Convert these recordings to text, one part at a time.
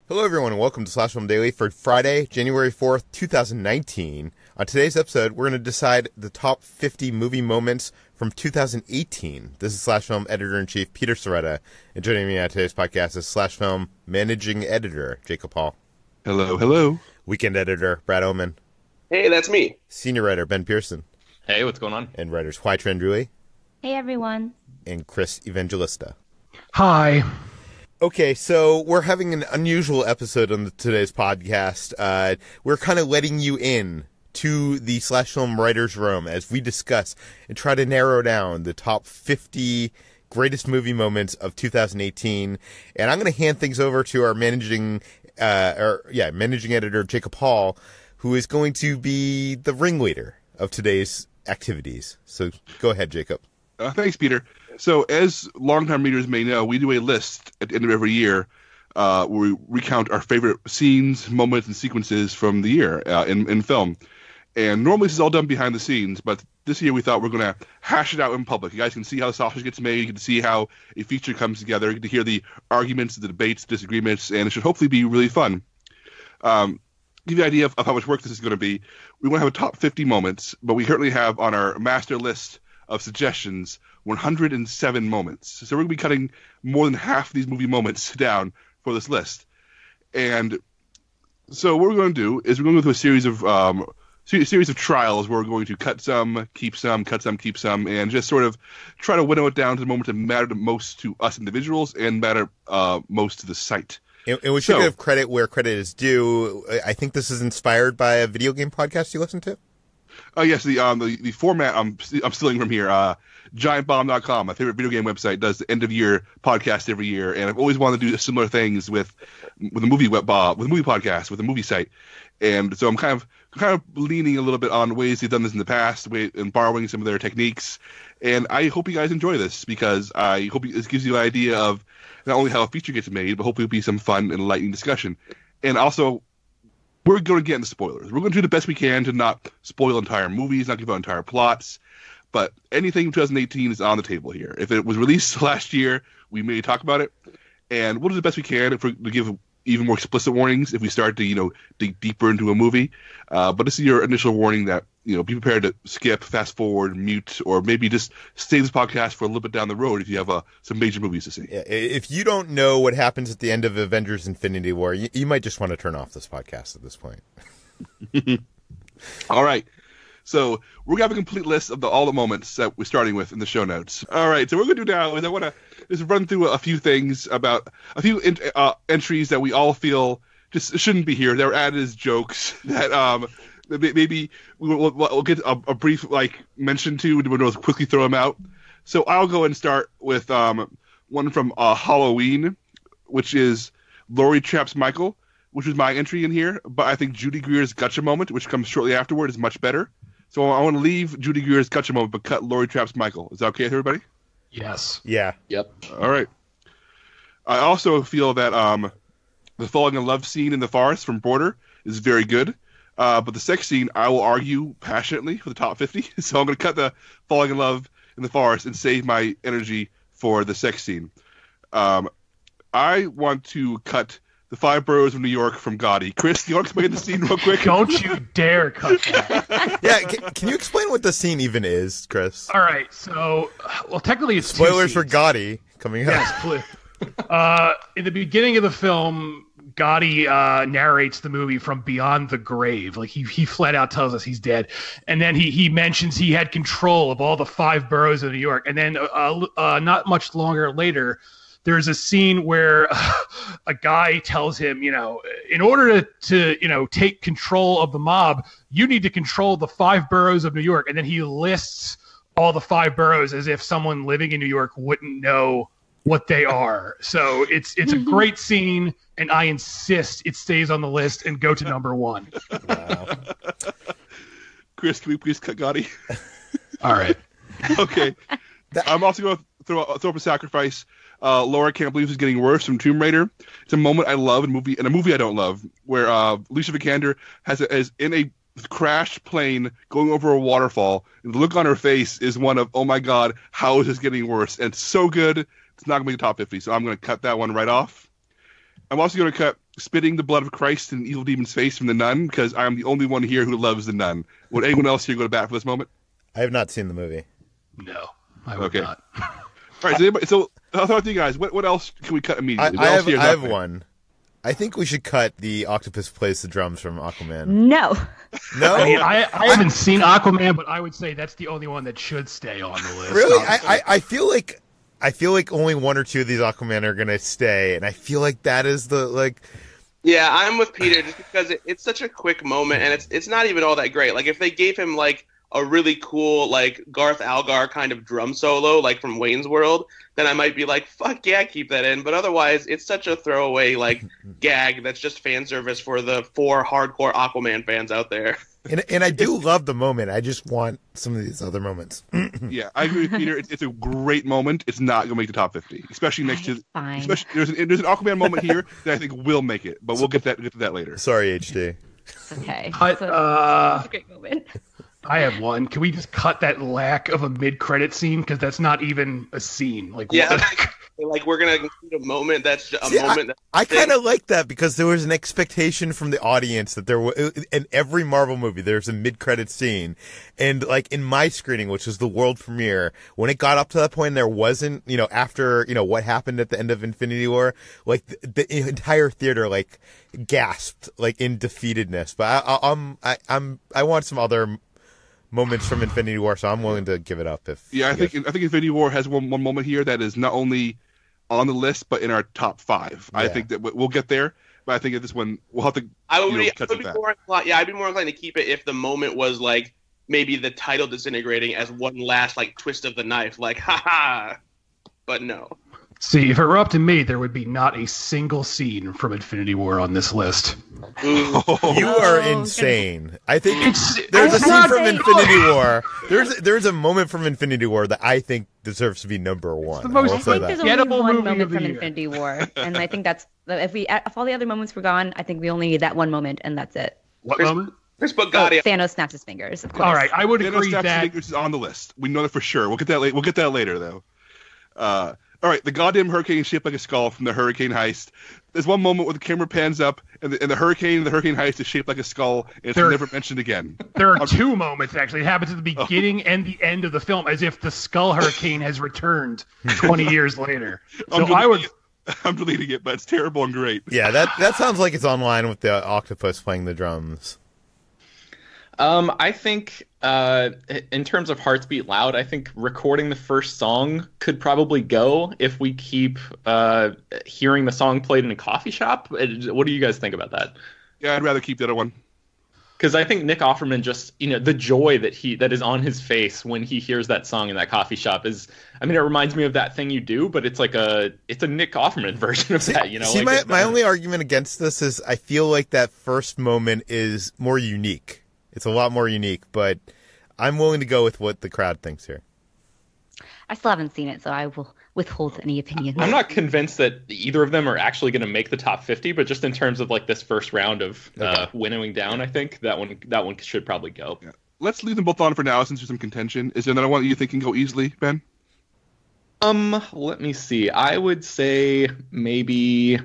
Hello everyone and welcome to Slash Film Daily for Friday, January 4th, 2019. On today's episode, we're going to decide the top 50 movie moments from 2018. This is Slash Film Editor-in-Chief Peter Sciretta, and joining me on today's podcast is Slash Film Managing Editor Jacob Hall. Hello, hello. Weekend Editor Brad Oman. Hey, that's me. Senior Writer Ben Pearson. Hey, what's going on? And writers Hoai-Tran. Hey everyone. And Chris Evangelista. Hi. Okay, so we're having an unusual episode on today's podcast. We're kind of letting you in to the Slash Film Writers' Room as we discuss and try to narrow down the top 50 greatest movie moments of 2018. And I'm going to hand things over to our managing editor, Jacob Hall, who is going to be the ringleader of today's activities. So go ahead, Jacob. Thanks, Peter. So, as longtime readers may know, we do a list at the end of every year where we recount our favorite scenes, moments, and sequences from the year in film. And normally this is all done behind the scenes, but this year we thought we're going to hash it out in public. You guys can see how the sausage gets made. You can see how a feature comes together. You get to hear the arguments, the debates, disagreements, and it should hopefully be really fun. Give you an idea of how much work this is going to be. We want to have a top 50 moments, but we currently have on our master list of suggestions 107 moments. So we're going to be cutting more than half of these movie moments down for this list. And so what we're going to do is we're going to go through a series of trials where we're going to cut some, keep some, cut some, keep some, and just sort of try to winnow it down to the moments that matter the most to us individuals and matter most to the site. And we should give credit where credit is due. I think this is inspired by a video game podcast you listen to. Yes, the format I'm stealing from here. GiantBomb.com, my favorite video game website, does the end of year podcast every year, and I've always wanted to do similar things with a movie podcast, with a movie site, and so I'm kind of leaning a little bit on ways they've done this in the past, and borrowing some of their techniques, and I hope you guys enjoy this because I hope this gives you an idea of not only how a feature gets made, but hopefully it'll be some fun and enlightening discussion, and also. We're going to get into spoilers. We're going to do the best we can to not spoil entire movies, not give out entire plots. But anything from 2018 is on the table here. If it was released last year, we may talk about it. And we'll do the best we can to give even more explicit warnings if we start to, dig deeper into a movie. But this is your initial warning that, be prepared to skip, fast forward, mute, or maybe just stay this podcast for a little bit down the road if you have some major movies to see. Yeah, if you don't know what happens at the end of Avengers Infinity War, you might just want to turn off this podcast at this point. All right. So we're going to have a complete list of all the moments that we're starting with in the show notes. All right. So what we're going to do now is I want to just run through a few things about a few entries that we all feel just shouldn't be here. They're added as jokes that maybe we'll get a brief mention to, and we'll quickly throw them out. So I'll go and start with one from Halloween, which is Laurie traps Michael, which was my entry in here. But I think Judy Greer's gotcha moment, which comes shortly afterward, is much better. So I want to leave Judy Greer's gotcha moment, but cut Laurie traps Michael. Is that okay with everybody? Yes. Yeah. Yep. All right. I also feel that the falling in love scene in the forest from Border is very good. But the sex scene, I will argue passionately for the top 50. So I'm going to cut the falling in love in the forest and save my energy for the sex scene. I want to cut the 5 boroughs of New York from Gotti. Chris, do you want to explain the scene real quick? Don't you dare cut that. Yeah, can you explain what the scene even is, Chris? All right, so, technically it's spoilers for Gotti coming up. Yes, please. In the beginning of the film, Gotti narrates the movie from beyond the grave. Like he flat out tells us he's dead, and then he mentions he had control of all the 5 boroughs of New York. And then not much longer later, there's a scene where a guy tells him, in order to take control of the mob, you need to control the 5 boroughs of New York. And then he lists all the 5 boroughs as if someone living in New York wouldn't know what they are. So it's a great scene, and I insist it stays on the list and go to number 1. Wow. Chris, can we please cut Gotti? All right. Okay. I'm also going to throw up a sacrifice. Laura Can't Believe Is Getting Worse from Tomb Raider. It's a moment I love in a movie I don't love, where Alicia Vikander is in a crashed plane going over a waterfall, and the look on her face is one of, oh my god, how is this getting worse? And it's so good, it's not going to be the top 50, so I'm going to cut that one right off. I'm also going to cut spitting the blood of Christ in evil demon's face from the nun, because I'm the only one here who loves the nun. Would anyone else here go to bat for this moment? I have not seen the movie. No, I would not. All right, so I'll throw it to you guys. What else can we cut immediately? I have one. I think we should cut the octopus plays the drums from Aquaman. No. No? I haven't seen Aquaman, but I would say that's the only one that should stay on the list. Really? I feel like only one or two of these Aquaman are going to stay, and I feel like that is the, like... Yeah, I'm with Peter just because it's such a quick moment, and it's not even all that great. Like, if they gave him, like, a really cool, like, Garth Algar kind of drum solo, like, from Wayne's World, then I might be like, fuck yeah, keep that in. But otherwise, it's such a throwaway, like, gag that's just fan service for the 4 hardcore Aquaman fans out there. And I do love the moment. I just want some of these other moments. Yeah, I agree with Peter. It's a great moment. It's not going to make the top 50, especially next to. Fine. Especially there's an Aquaman moment here that I think will make it, but we'll get to that later. Sorry, HD. It's okay. But, it's a great moment. I have one. Can we just cut that lack of a mid-credit scene? Because that's not even a scene. Like, Yeah, what? like we're going to include a moment that's just a moment. I kind of like that because there was an expectation from the audience that there was, in every Marvel movie, there's a mid-credit scene. And, like, in my screening, which was the world premiere, when it got up to that point and there wasn't, after, what happened at the end of Infinity War, like, the entire theater, like, gasped, like, in defeatedness. But I want some other moments from Infinity War, so I'm willing to give it up. I think Infinity War has one moment here that is not only on the list but in our top 5. Yeah. I think that we'll get there, but I think at this one we'll have to. I'd be more inclined to keep it if the moment was like maybe the title disintegrating as one last like twist of the knife, like haha. But no. See, if it were up to me, there would be not a single scene from Infinity War on this list. You are insane. I think there's a scene from Infinity War. There's a moment from Infinity War that I think deserves to be number 1. The most I think there's only one moment from year. Infinity War, and I think that's if all the other moments were gone, I think we only need that one moment, and that's it. What moment? Chris Bogatti. Thanos snaps his fingers. Of course. All right, I would Thanos agree snaps that his fingers is on the list. We know that for sure. We'll get that. We'll get that later, though. All right, the goddamn hurricane shaped like a skull from the Hurricane Heist. There's one moment where the camera pans up, and the hurricane Heist is shaped like a skull, and it's never mentioned again. There are 2 moments, actually. It happens at the beginning and the end of the film, as if the Skull Hurricane has returned 20 years later. So I'm deleting it, but it's terrible and great. Yeah, that sounds like it's online with the octopus playing the drums. I think in terms of Hearts Beat Loud, I think recording the first song could probably go if we keep hearing the song played in a coffee shop. What do you guys think about that? Yeah, I'd rather keep the other one. Because I think Nick Offerman just, the joy that is on his face when he hears that song in that coffee shop is, it reminds me of That Thing You Do, but it's like it's a Nick Offerman version of that, See, my only argument against this is I feel like that first moment is more unique. It's a lot more unique, but I'm willing to go with what the crowd thinks here. I still haven't seen it, so I will withhold any opinions. I'm not convinced that either of them are actually going to make the top 50, but just in terms of like this first round of winnowing down, I think that one should probably go. Yeah. Let's leave them both on for now since there's some contention. Is there another one that you think can go easily, Ben? Let me see. I would say maybe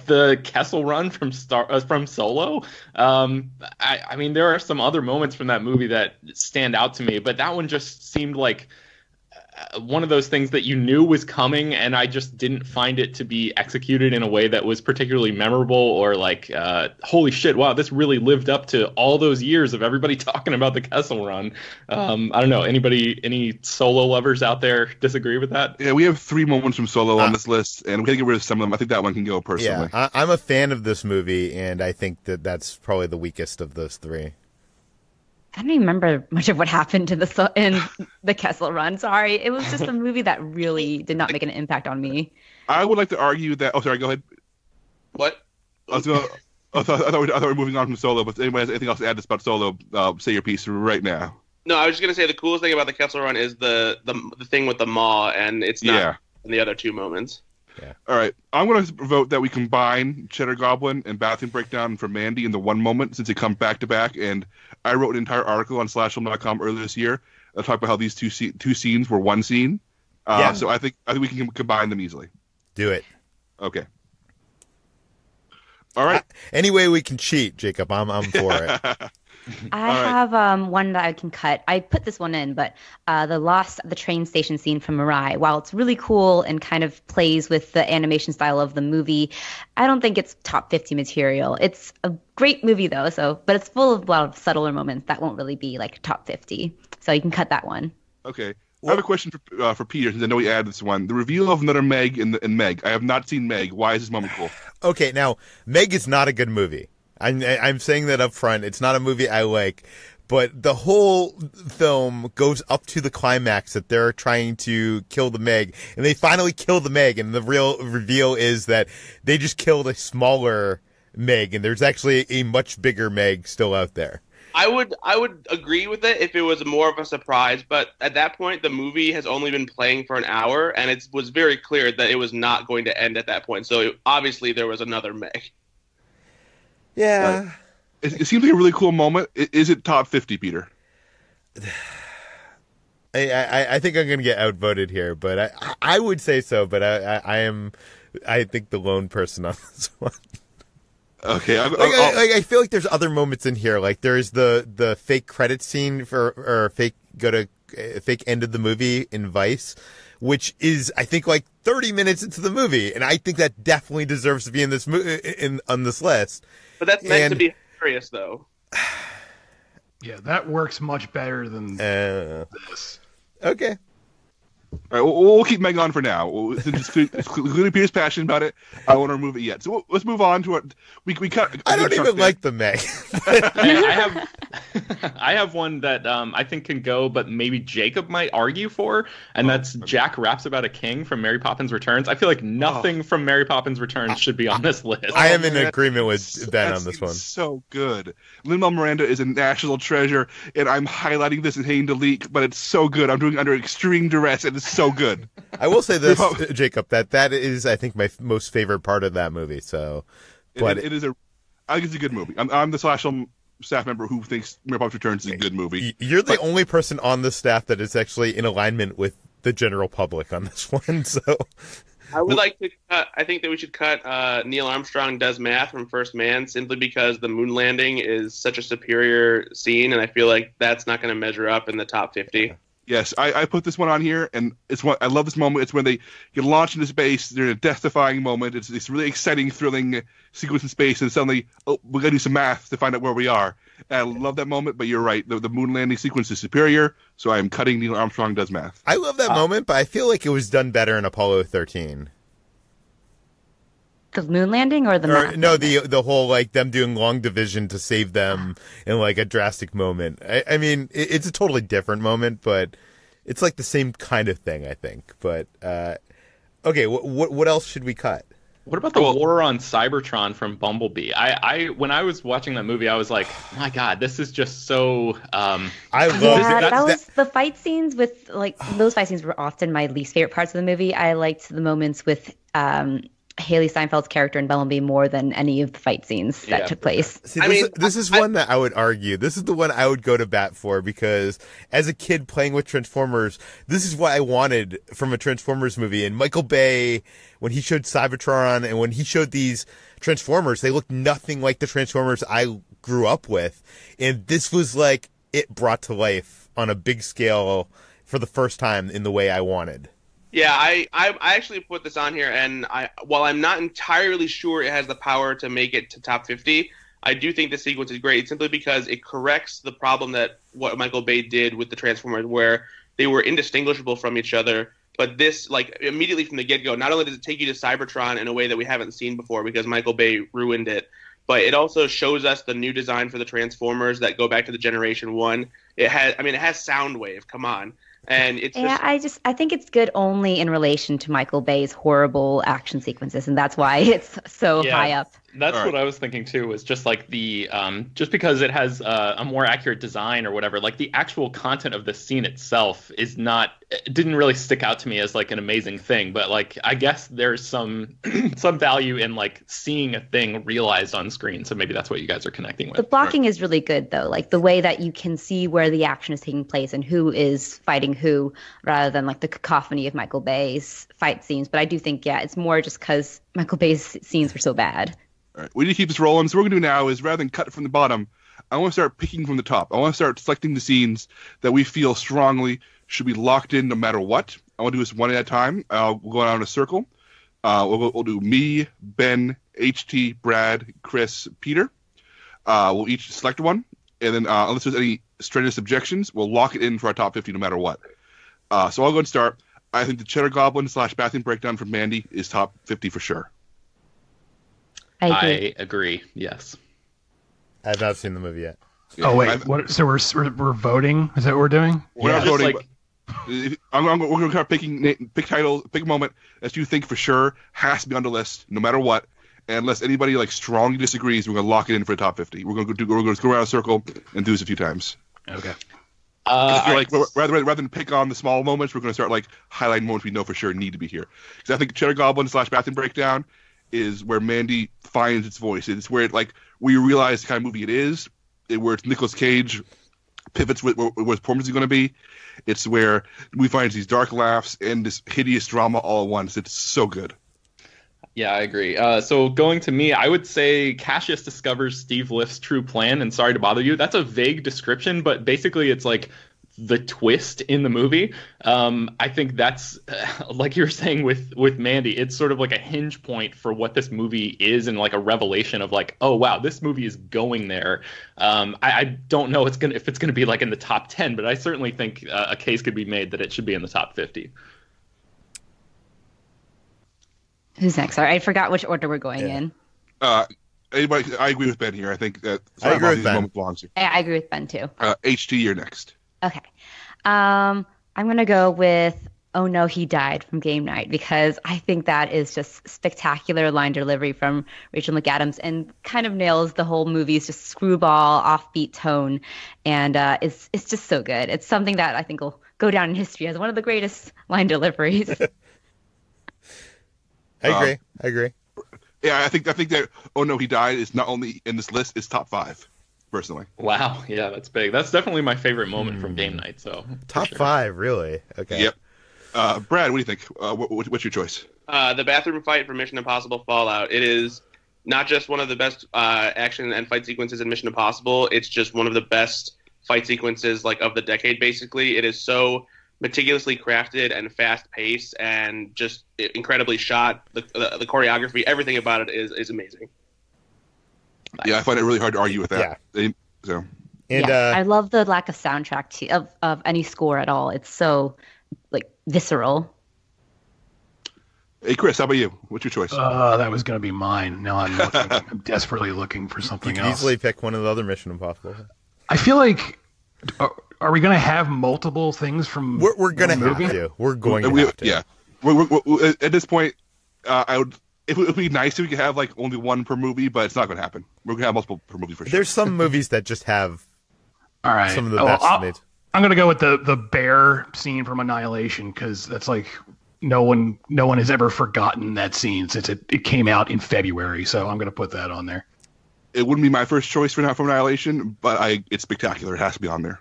the Kessel Run from Solo. There are some other moments from that movie that stand out to me, but that one just seemed like one of those things that you knew was coming, and I just didn't find it to be executed in a way that was particularly memorable or like, holy shit, wow, this really lived up to all those years of everybody talking about the Kessel Run. I don't know, any Solo lovers out there disagree with that? Yeah, we have 3 moments from Solo on this list, and we gotta get rid of some of them. I think that one can go personally. Yeah, I'm a fan of this movie, and I think that's probably the weakest of those 3. I don't even remember much of what happened in the Kessel Run. Sorry, it was just a movie that really did not make an impact on me. I would like to argue that. Oh, sorry. Go ahead. What? I thought we were moving on from Solo, but if anybody has anything else to add about Solo, say your piece right now. No, I was just gonna say the coolest thing about the Kessel Run is the thing with the maw, and it's not in the other 2 moments. Yeah. All right. I'm going to vote that we combine Cheddar Goblin and Bathroom Breakdown for Mandy in the one moment since they come back to back. And I wrote an entire article on slashfilm.com earlier this year. I talked about how these two scenes were one scene. So I think we can combine them easily. Do it. Okay. All right. Any way we can cheat, Jacob, I'm for it. I have one that I can cut. I put this one in, but the lost at the train station scene from Mirai, while it's really cool and kind of plays with the animation style of the movie, I don't think it's top 50 material. It's a great movie though, but it's full of a lot of subtler moments that won't really be like top 50. So you can cut that one. Okay. I have a question for Peter, since I know he added this one. The reveal of another Meg in Meg. I have not seen Meg. Why is this moment cool? Okay, now, Meg is not a good movie. I'm saying that up front. It's not a movie I like. But the whole film goes up to the climax that they're trying to kill the Meg. And they finally kill the Meg. And the real reveal is that they just killed a smaller Meg. And there's actually a much bigger Meg still out there. I would agree with it if it was more of a surprise, but at that point the movie has only been playing for an hour, and it was very clear that it was not going to end at that point. So obviously there was another Meg. Yeah, it seems like a really cool moment. Is it top 50, Peter? I think I'm going to get outvoted here, but I would say so. But I think the lone person on this one. Okay, I feel like there's other moments in here. Like there's the fake credit scene or fake end of the movie in Vice, which is I think like 30 minutes into the movie, and I think that definitely deserves to be in this on this list. But that's meant to be hilarious, though. Yeah, that works much better than this. Okay. All right, we'll keep Meg on for now. Since it's clearly Peter's passionate about it, I won't remove it yet. So let's move on to what we cut. I don't even like the Meg. I have one that I think can go, but maybe Jacob might argue for, and that's Jack raps about a king from Mary Poppins Returns. I feel like nothing from Mary Poppins Returns should be on this list. I am in agreement with Ben on this one. So good. Lin-Manuel Miranda is a national treasure, and I'm highlighting this and hitting delete, but it's so good. I'm doing it under extreme duress, and it's so good. I will say this, Jacob, that is, I think, my most favorite part of that movie. So, but I think it's a good movie. I'm the Slash Film staff member who thinks Mary Poppins Returns is a good movie. You're the only person on the staff that is actually in alignment with the general public on this one. So, I would like to cut. I think that we should cut Neil Armstrong Does Math from First Man, simply because the moon landing is such a superior scene, and I feel like that's not going to measure up in the top 50. Yes, I put this one on here, and I love this moment. It's when they get launched into space. They're in a death-defying moment. It's this really exciting, thrilling sequence in space, and suddenly, we got to do some math to find out where we are. And I love that moment, but you're right. The moon landing sequence is superior, so I am cutting Neil Armstrong Does Math. I love that moment, but I feel like it was done better in Apollo 13. The moon landing or the math? No, the whole like them doing long division to save them in like a drastic moment. I mean, it's a totally different moment, but it's like the same kind of thing, I think. But okay, what else should we cut? What about the war on Cybertron from Bumblebee? I when I was watching that movie, I was like, my God, this is just so. I love that was the fight scenes with like those fight scenes were often my least favorite parts of the movie. I liked the moments with Haley Steinfeld's character in Bumblebee more than any of the fight scenes that took place. See, this is one that I would argue. This is the one I would go to bat for, because as a kid playing with Transformers, this is what I wanted from a Transformers movie. And Michael Bay, when he showed Cybertron and when he showed these Transformers, they looked nothing like the Transformers I grew up with. And this was like it brought to life on a big scale for the first time in the way I wanted. Yeah, I actually put this on here, and while I'm not entirely sure it has the power to make it to top 50, I do think the sequence is great simply because it corrects the problem that what Michael Bay did with the Transformers, where they were indistinguishable from each other. But this, like, immediately from the get-go, not only does it take you to Cybertron in a way that we haven't seen before because Michael Bay ruined it, but it also shows us the new design for the Transformers that go back to the Generation 1. It has Soundwave, come on. And it's I think it's good only in relation to Michael Bay's horrible action sequences, and that's why it's so high up. That's what I was thinking too. Was just like the just because it has a more accurate design or whatever. Like the actual content of the scene itself didn't really stick out to me as like an amazing thing. But like I guess there's some value in like seeing a thing realized on screen. So maybe that's what you guys are connecting with. The blocking is really good though, like the way that you can see where the action is taking place and who is fighting who, rather than like the cacophony of Michael Bay's fight scenes. But I do think it's more just because Michael Bay's scenes were so bad. All right, we need to keep this rolling. So what we're going to do now is, rather than cut from the bottom, I want to start picking from the top. I want to start selecting the scenes that we feel strongly should be locked in no matter what. I want to do this one at a time. We'll go around in a circle. We'll do me, Ben, HT, Brad, Chris, Peter. We'll each select one. And then unless there's any strenuous objections, we'll lock it in for our top 50 no matter what. So I'll go and start. I think the Cheddar Goblin / Bathroom Breakdown from Mandy is top 50 for sure. I agree. Yes. I have not seen the movie yet. Yeah, Oh wait, what? So we're voting? Is that what we're doing? We're not voting. Like, we're going to start pick titles, pick a moment that you think for sure has to be on the list, no matter what. And unless anybody like strongly disagrees, we're going to lock it in for the top 50. We're going to go around a circle and do this a few times. Okay. Rather than pick on the small moments, we're going to start like highlighting moments we know for sure need to be here. Because I think Cheddar Goblin / Bathroom Breakdown is where Mandy finds its voice. It's where where you realize the kind of movie it is. Where it's Nicolas Cage pivots where his performance is going to be. It's where we find these dark laughs and this hideous drama all at once. It's so good. Yeah, I agree. So going to me, I would say Cassius discovers Steve Lift's true plan, and sorry to bother you. That's a vague description, but basically it's like the twist in the movie. I think that's, like you were saying with Mandy, it's sort of like a hinge point for what this movie is and like a revelation of like, oh, wow, this movie is going there. I don't know if it's going to be like in the top 10, but I certainly think a case could be made that it should be in the top 50. Who's next? Sorry, I forgot which order we're going in. Anybody? I agree with Ben here. I think that I agree with Ben. belongs here. I agree with Ben too. HT, you're next. Okay. I'm gonna go with "Oh No, He Died" from Game Night because I think that is just spectacular line delivery from Rachel McAdams and kind of nails the whole movie's just screwball, offbeat tone, and it's just so good. It's something that I think will go down in history as one of the greatest line deliveries. I agree. Yeah, I think that "Oh No, He Died" is not only in this list; it's top 5, personally. Wow, yeah, that's big. That's definitely my favorite moment from Game Night. So top 5, really? Okay. Yep. Brad, what do you think? What's your choice? The bathroom fight from Mission Impossible Fallout. It is not just one of the best action and fight sequences in Mission Impossible. It's just one of the best fight sequences like of the decade. Basically, it is so meticulously crafted and fast-paced and just incredibly shot. The choreography, everything about it is amazing. Yeah, I find it really hard to argue with that. Yeah. So. And I love the lack of soundtrack of any score at all. It's so like visceral. Hey, Chris, how about you? What's your choice? That was going to be mine. Now I'm desperately looking for something else. Easily pick one of the other Mission Impossible. I feel like... Are we going to have multiple things from We're going to have to. We're going to have to. Yeah. We're, at this point, it would be nice if we could have like only one per movie, but it's not going to happen. We're going to have multiple per movie for sure. There's some movies that just have all right. some of the best made. I'm going to go with the bear scene from Annihilation because that's like no one has ever forgotten that scene since it came out in February. So I'm going to put that on there. It wouldn't be my first choice from Annihilation, but it's spectacular. It has to be on there.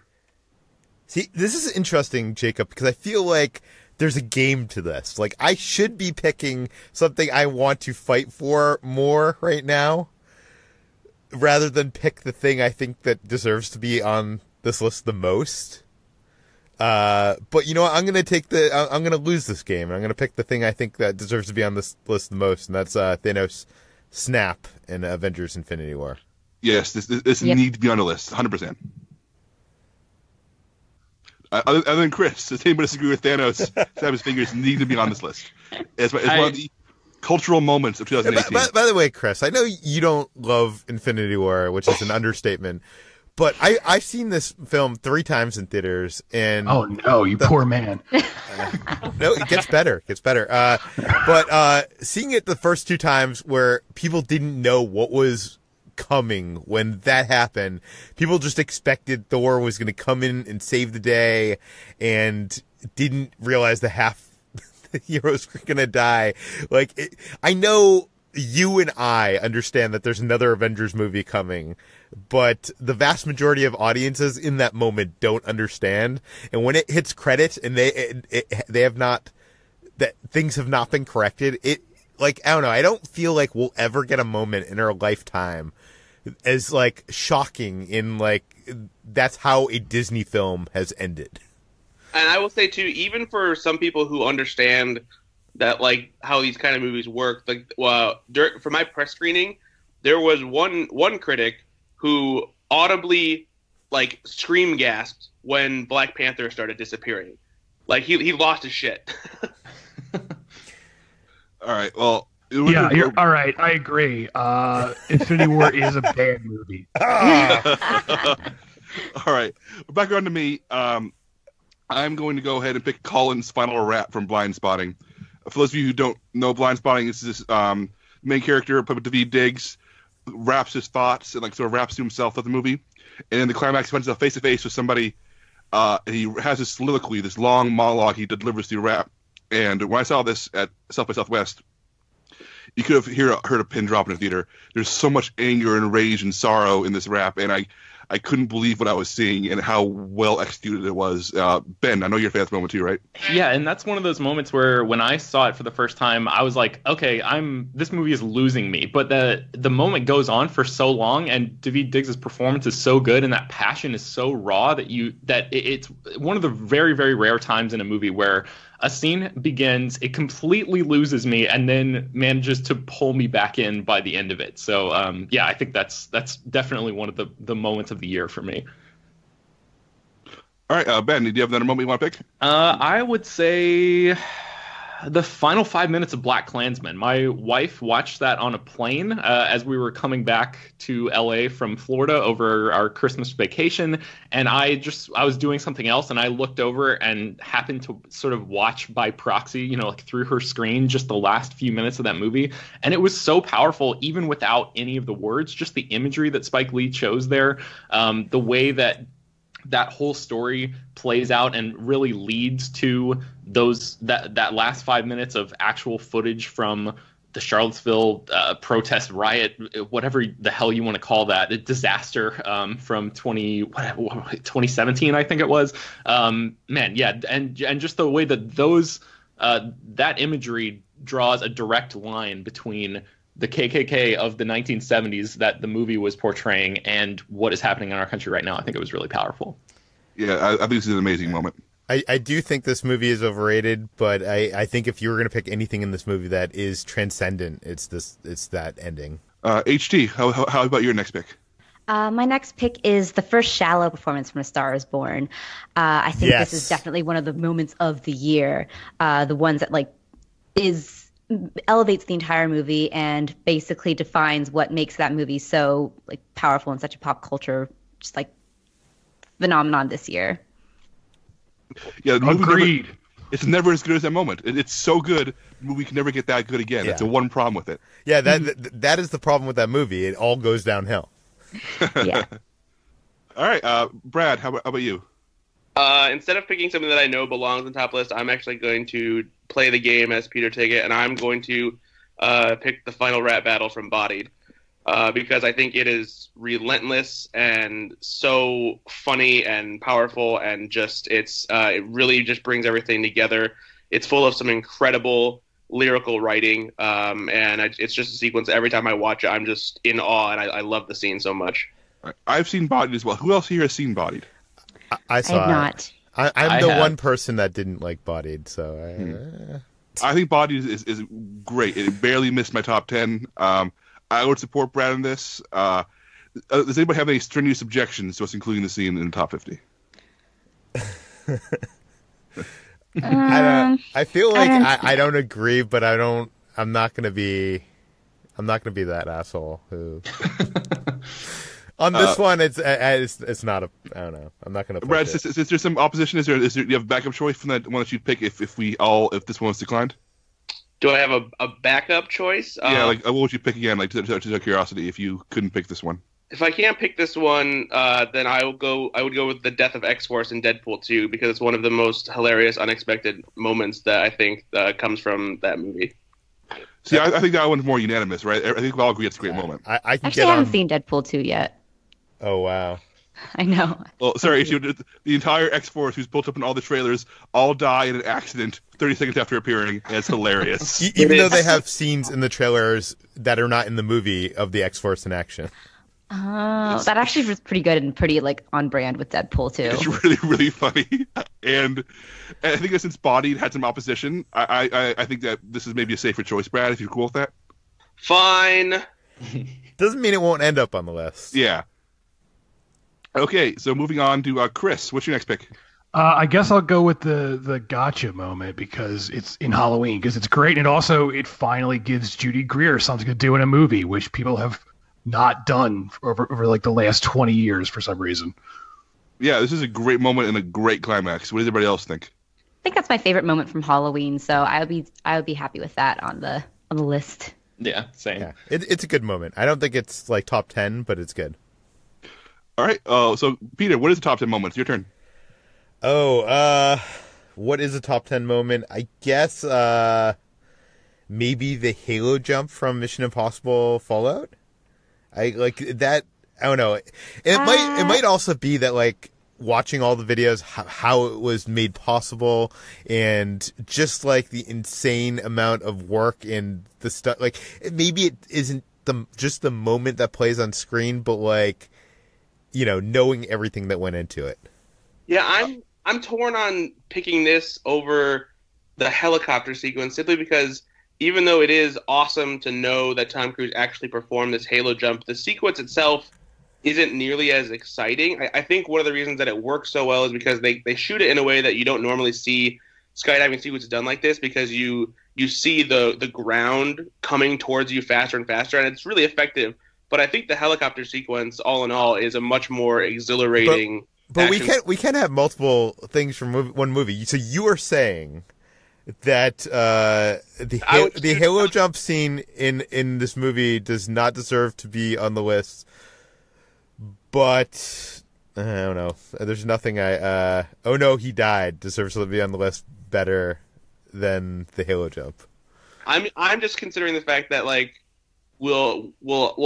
See, this is interesting, Jacob, because I feel like there's a game to this. Like, I should be picking something I want to fight for more right now, rather than pick the thing I think that deserves to be on this list the most. But you know what? I'm gonna lose this game. I'm gonna pick the thing I think that deserves to be on this list the most, and that's Thanos' snap in Avengers: Infinity War. Yes, this needs to be on the list, 100%. Other than Chris, does anybody disagree with Thanos? Snap his fingers need to be on this list. It's one of the cultural moments of 2018. By the way, Chris, I know you don't love Infinity War, which is an understatement, but I've seen this film 3 times in theaters, and oh no, you poor man. No, it gets better. But seeing it the first 2 times where people didn't know what was coming when that happened, people just expected Thor was going to come in and save the day and didn't realize that half the heroes were going to die. Like, I know you and I understand that there's another Avengers movie coming, but the vast majority of audiences in that moment don't understand. And when it hits credits and they have not, that things have not been corrected, like, I don't know, I don't feel like we'll ever get a moment in our lifetime as, like, shocking in, like, that's how a Disney film has ended. And I will say, too, even for some people who understand that, like, how these kind of movies work, like, for my press screening, there was one critic who audibly, like, scream gasped when Black Panther started disappearing. Like, he lost his shit. All right, well... Yeah, you're all right. I agree. Infinity War is a bad movie. All right, back on to me. I'm going to go ahead and pick Collin's final rap from Blindspotting. For those of you who don't know Blindspotting, this is main character, played by Daveed Diggs, raps his thoughts and like sort of raps to himself at the movie. And in the climax, he finds himself face to face with somebody. And he has this soliloquy, this long monologue he delivers through rap. And when I saw this at South by Southwest, you could have heard a pin drop in the theater. There's so much anger and rage and sorrow in this rap, and I couldn't believe what I was seeing and how well executed it was. Ben, I know you're a fan of this moment too, right? Yeah, and that's one of those moments where when I saw it for the first time, I was like, okay, this movie is losing me. But the moment goes on for so long, and Daveed Diggs' performance is so good, and that passion is so raw that it's one of the very, very rare times in a movie where a scene begins, it completely loses me, and then manages to pull me back in by the end of it. So, yeah, I think that's definitely one of the moments of the year for me. All right, Ben, do you have another moment you want to pick? I would say the final 5 minutes of BlacKkKlansman. My wife watched that on a plane as we were coming back to LA from Florida over our Christmas vacation, and I was doing something else, and I looked over and happened to sort of watch by proxy, like through her screen, just the last few minutes of that movie, and it was so powerful, even without any of the words, just the imagery that Spike Lee chose there, the way that whole story plays out and really leads to that last 5 minutes of actual footage from the Charlottesville protest riot, whatever the hell you want to call that, a disaster from 2017, I think it was. Man, yeah, and just the way that that imagery draws a direct line between the KKK of the 1970s that the movie was portraying and what is happening in our country right now. I think it was really powerful. Yeah, I think this is an amazing moment. I do think this movie is overrated, but I think if you were going to pick anything in this movie that is transcendent, it's that ending. HT, how about your next pick? My next pick is the first Shallow performance from A Star Is Born. I think This is definitely one of the moments of the year, the ones that elevates the entire movie and basically defines what makes that movie so powerful and such a pop culture phenomenon this year. Yeah, agreed. It's never as good as that moment. It's so good, the movie can never get that good again. Yeah. That's the one problem with it. Yeah, that is the problem with that movie. It all goes downhill. Yeah. All right, Brad, how about you? Instead of picking something that I know belongs on the top list, I'm actually going to play the game as Peter Tiggett, and I'm going to pick the final rap battle from Bodied, because I think it is relentless and so funny and powerful, and just it really just brings everything together. It's full of some incredible lyrical writing, and it's just a sequence. Every time I watch it, I'm just in awe, and I love the scene so much. Right. I've seen Bodied as well. Who else here has seen Bodied? I saw have not. I'm the one person that didn't like Bodied, so I think Bodied is great. It barely missed my top 10. I would support Brad on this. Does anybody have any strenuous objections to us including the scene in the top 50? I feel like I don't agree, but I'm not gonna be that asshole who. On this one, it's not a. I don't know. I'm not going to. Brad, is there some opposition? Do you have a backup choice from that one that you'd pick if this one was declined? Do I have a backup choice? Yeah, what would you pick again? Just out of curiosity, if you couldn't pick this one. If I can't pick this one, then I would go with the death of X-Force in Deadpool 2, because it's one of the most hilarious, unexpected moments that I think comes from that movie. See, I think that one's more unanimous, right? I think we all agree it's a great moment. I can actually haven't seen Deadpool 2 yet. Oh, wow. I know. Well, sorry, the entire X-Force who's built up in all the trailers all die in an accident 30 seconds after appearing, and it's hilarious. Even though they have scenes in the trailers that are not in the movie of the X-Force in action. Oh, that actually was pretty good and pretty like on brand with Deadpool too. It's really, really funny. And I think that since Bodied had some opposition, I think that this is maybe a safer choice, Brad, if you're cool with that. Fine. Doesn't mean it won't end up on the list. Yeah. Okay, so moving on to Chris. What's your next pick? I guess I'll go with the gotcha moment because it's in Halloween, because it's great, and also it finally gives Judy Greer something to do in a movie, which people have not done over like the last 20 years for some reason. Yeah, this is a great moment and a great climax. What does everybody else think? I think that's my favorite moment from Halloween, so I would be happy with that on the list. Yeah, same. Yeah, it's a good moment. I don't think it's like top 10, but it's good. All right. So Peter, what is the top 10 moments? Your turn. What is a top 10 moment? I guess maybe the Halo jump from Mission Impossible Fallout. I like that. I don't know. It might also be that like watching all the videos, how it was made possible, and just like the insane amount of work and the stuff. Like maybe it isn't just the moment that plays on screen, but like, you know, knowing everything that went into it. Yeah, I'm torn on picking this over the helicopter sequence simply because even though it is awesome to know that Tom Cruise actually performed this Halo jump, the sequence itself isn't nearly as exciting. I think one of the reasons that it works so well is because they shoot it in a way that you don't normally see skydiving sequences done like this, because you see the ground coming towards you faster and faster, and it's really effective. But I think the helicopter sequence, all in all, is a much more exhilarating. But we can't have multiple things from one movie. So you are saying that the Halo jump scene in this movie does not deserve to be on the list, but I don't know. There's nothing oh no, he died deserves to be on the list better than the Halo jump. I'm just considering the fact that like we'll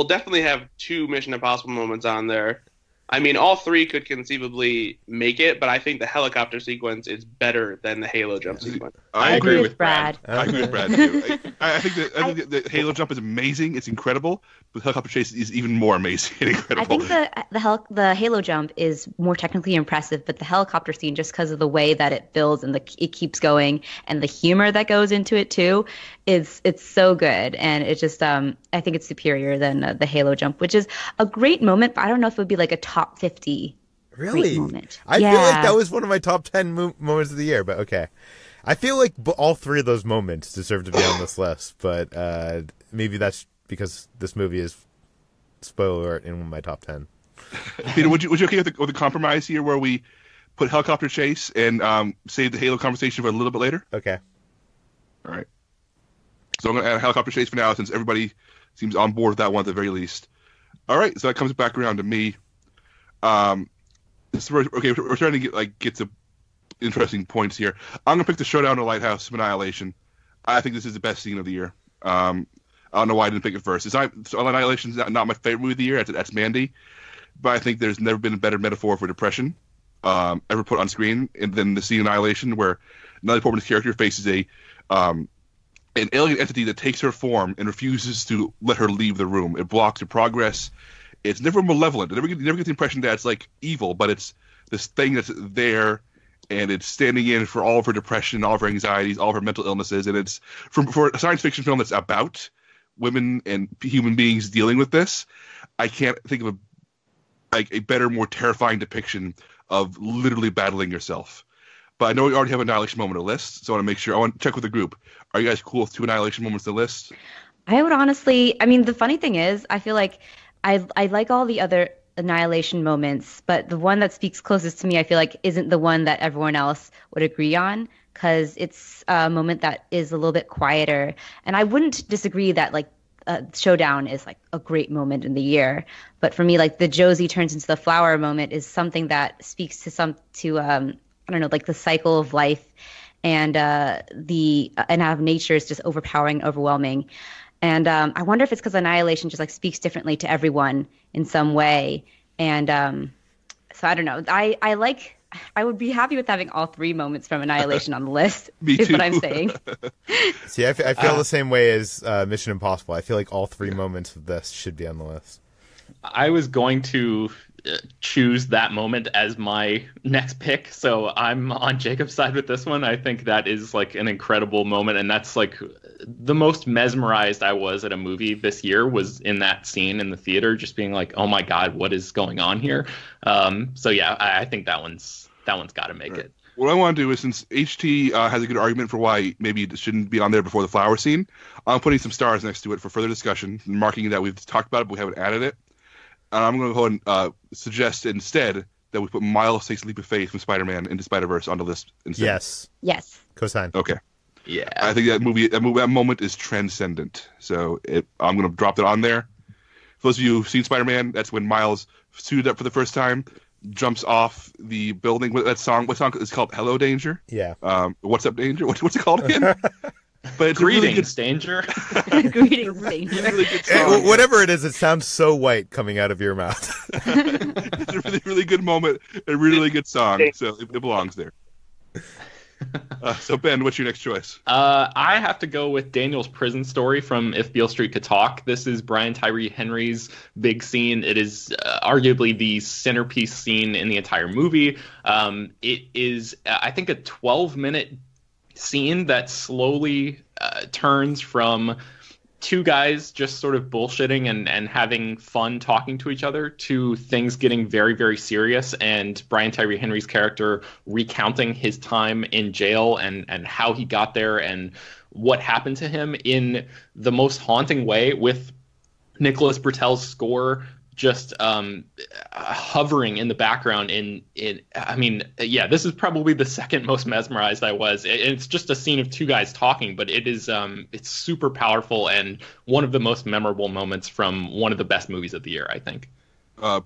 definitely have 2 Mission Impossible moments on there. I mean, all 3 could conceivably make it, but I think the helicopter sequence is better than the Halo jump sequence. I agree with Brad. I agree with Brad too. I think the Halo jump is amazing. It's incredible. But the helicopter chase is even more amazing and incredible. I think the Halo jump is more technically impressive, but the helicopter scene, just because of the way that it builds and it keeps going, and the humor that goes into it too, it's so good, and it just I think it's superior than the Halo jump, which is a great moment. But I don't know if it would be like a top 50 really great moment. I feel like that was one of my top 10 moments of the year, but okay. I feel like all 3 of those moments deserve to be on this list, but maybe that's because this movie is, spoiler alert, in my top 10. Peter, would you okay with the compromise here where we put helicopter chase and save the Halo conversation for a little bit later? Okay. All right. So I'm going to add helicopter chase for now, since everybody seems on board with that one at the very least. All right, so that comes back around to me. We're starting to get to interesting points here. I'm going to pick the Showdown to Lighthouse of Annihilation. I think this is the best scene of the year. I don't know why I didn't pick it first. Annihilation is not my favorite movie of the year. That's Mandy. But I think there's never been a better metaphor for depression ever put on screen than the scene Annihilation, where Natalie Portman's character faces an alien entity that takes her form and refuses to let her leave the room. It blocks her progress. It's never malevolent. You never get the impression that it's like evil, but it's this thing that's there, and it's standing in for all of her depression, all of her anxieties, all of her mental illnesses. And it's for a science fiction film that's about women and human beings dealing with this, I can't think of a better, more terrifying depiction of literally battling yourself. But I know we already have an Annihilation moment on the list, so I want to make sure. I want to check with the group. Are you guys cool with 2 Annihilation moments on the list? I would honestly, I mean, the funny thing is, I feel like I like all the other Annihilation moments, but the one that speaks closest to me, I feel like, isn't the one that everyone else would agree on, because it's a moment that is a little bit quieter. And I wouldn't disagree that like Showdown is like a great moment in the year, but for me, like the Josie turns into the flower moment is something that speaks to I don't know, like the cycle of life and how nature is just overpowering, overwhelming. And I wonder if it's because Annihilation just like speaks differently to everyone in some way. And So I don't know. I would be happy with having all 3 moments from Annihilation on the list. Me is too. what I'm saying. See, I feel the same way as Mission Impossible. I feel like all 3 moments of this should be on the list. I was going to choose that moment as my next pick, so I'm on Jacob's side with this one. I think that is like an incredible moment, and that's like the most mesmerized I was at a movie this year was in that scene in the theater, just being like, oh my god, what is going on here? So yeah, I think that one's got to make it. What I want to do is, since HT has a good argument for why maybe it shouldn't be on there before the flower scene, I'm putting some stars next to it for further discussion, marking that we've talked about it, but we haven't added it. And I'm going to go ahead and suggest instead that we put Miles Takes a Leap of Faith from Spider-Man into Spider-Verse on the list instead. Yes. Cosign. Okay. Yeah. I think that moment is transcendent. So I'm going to drop that on there. For those of you who've seen Spider-Man, that's when Miles suited up for the first time, jumps off the building. What song is called? Hello, Danger? Yeah. What's up, Danger? What's it called again? But it's Greetings, a really good, Danger. Greetings, Danger. really good song. Whatever it is, it sounds so white coming out of your mouth. It's a really, really good moment, a really good song, so it belongs there. So Ben, what's your next choice? I have to go with Daniel's prison story from If Beale Street Could Talk. This is Brian Tyree Henry's big scene. It is arguably the centerpiece scene in the entire movie. It is, I think, a 12-minute scene that slowly turns from 2 guys just sort of bullshitting and having fun talking to each other to things getting very, very serious, and Brian Tyree Henry's character recounting his time in jail and how he got there and what happened to him in the most haunting way, with Nicholas Britell's score just hovering in the background. This is probably the second most mesmerized I was. It's just a scene of 2 guys talking, but it is it's super powerful and one of the most memorable moments from one of the best movies of the year, I think.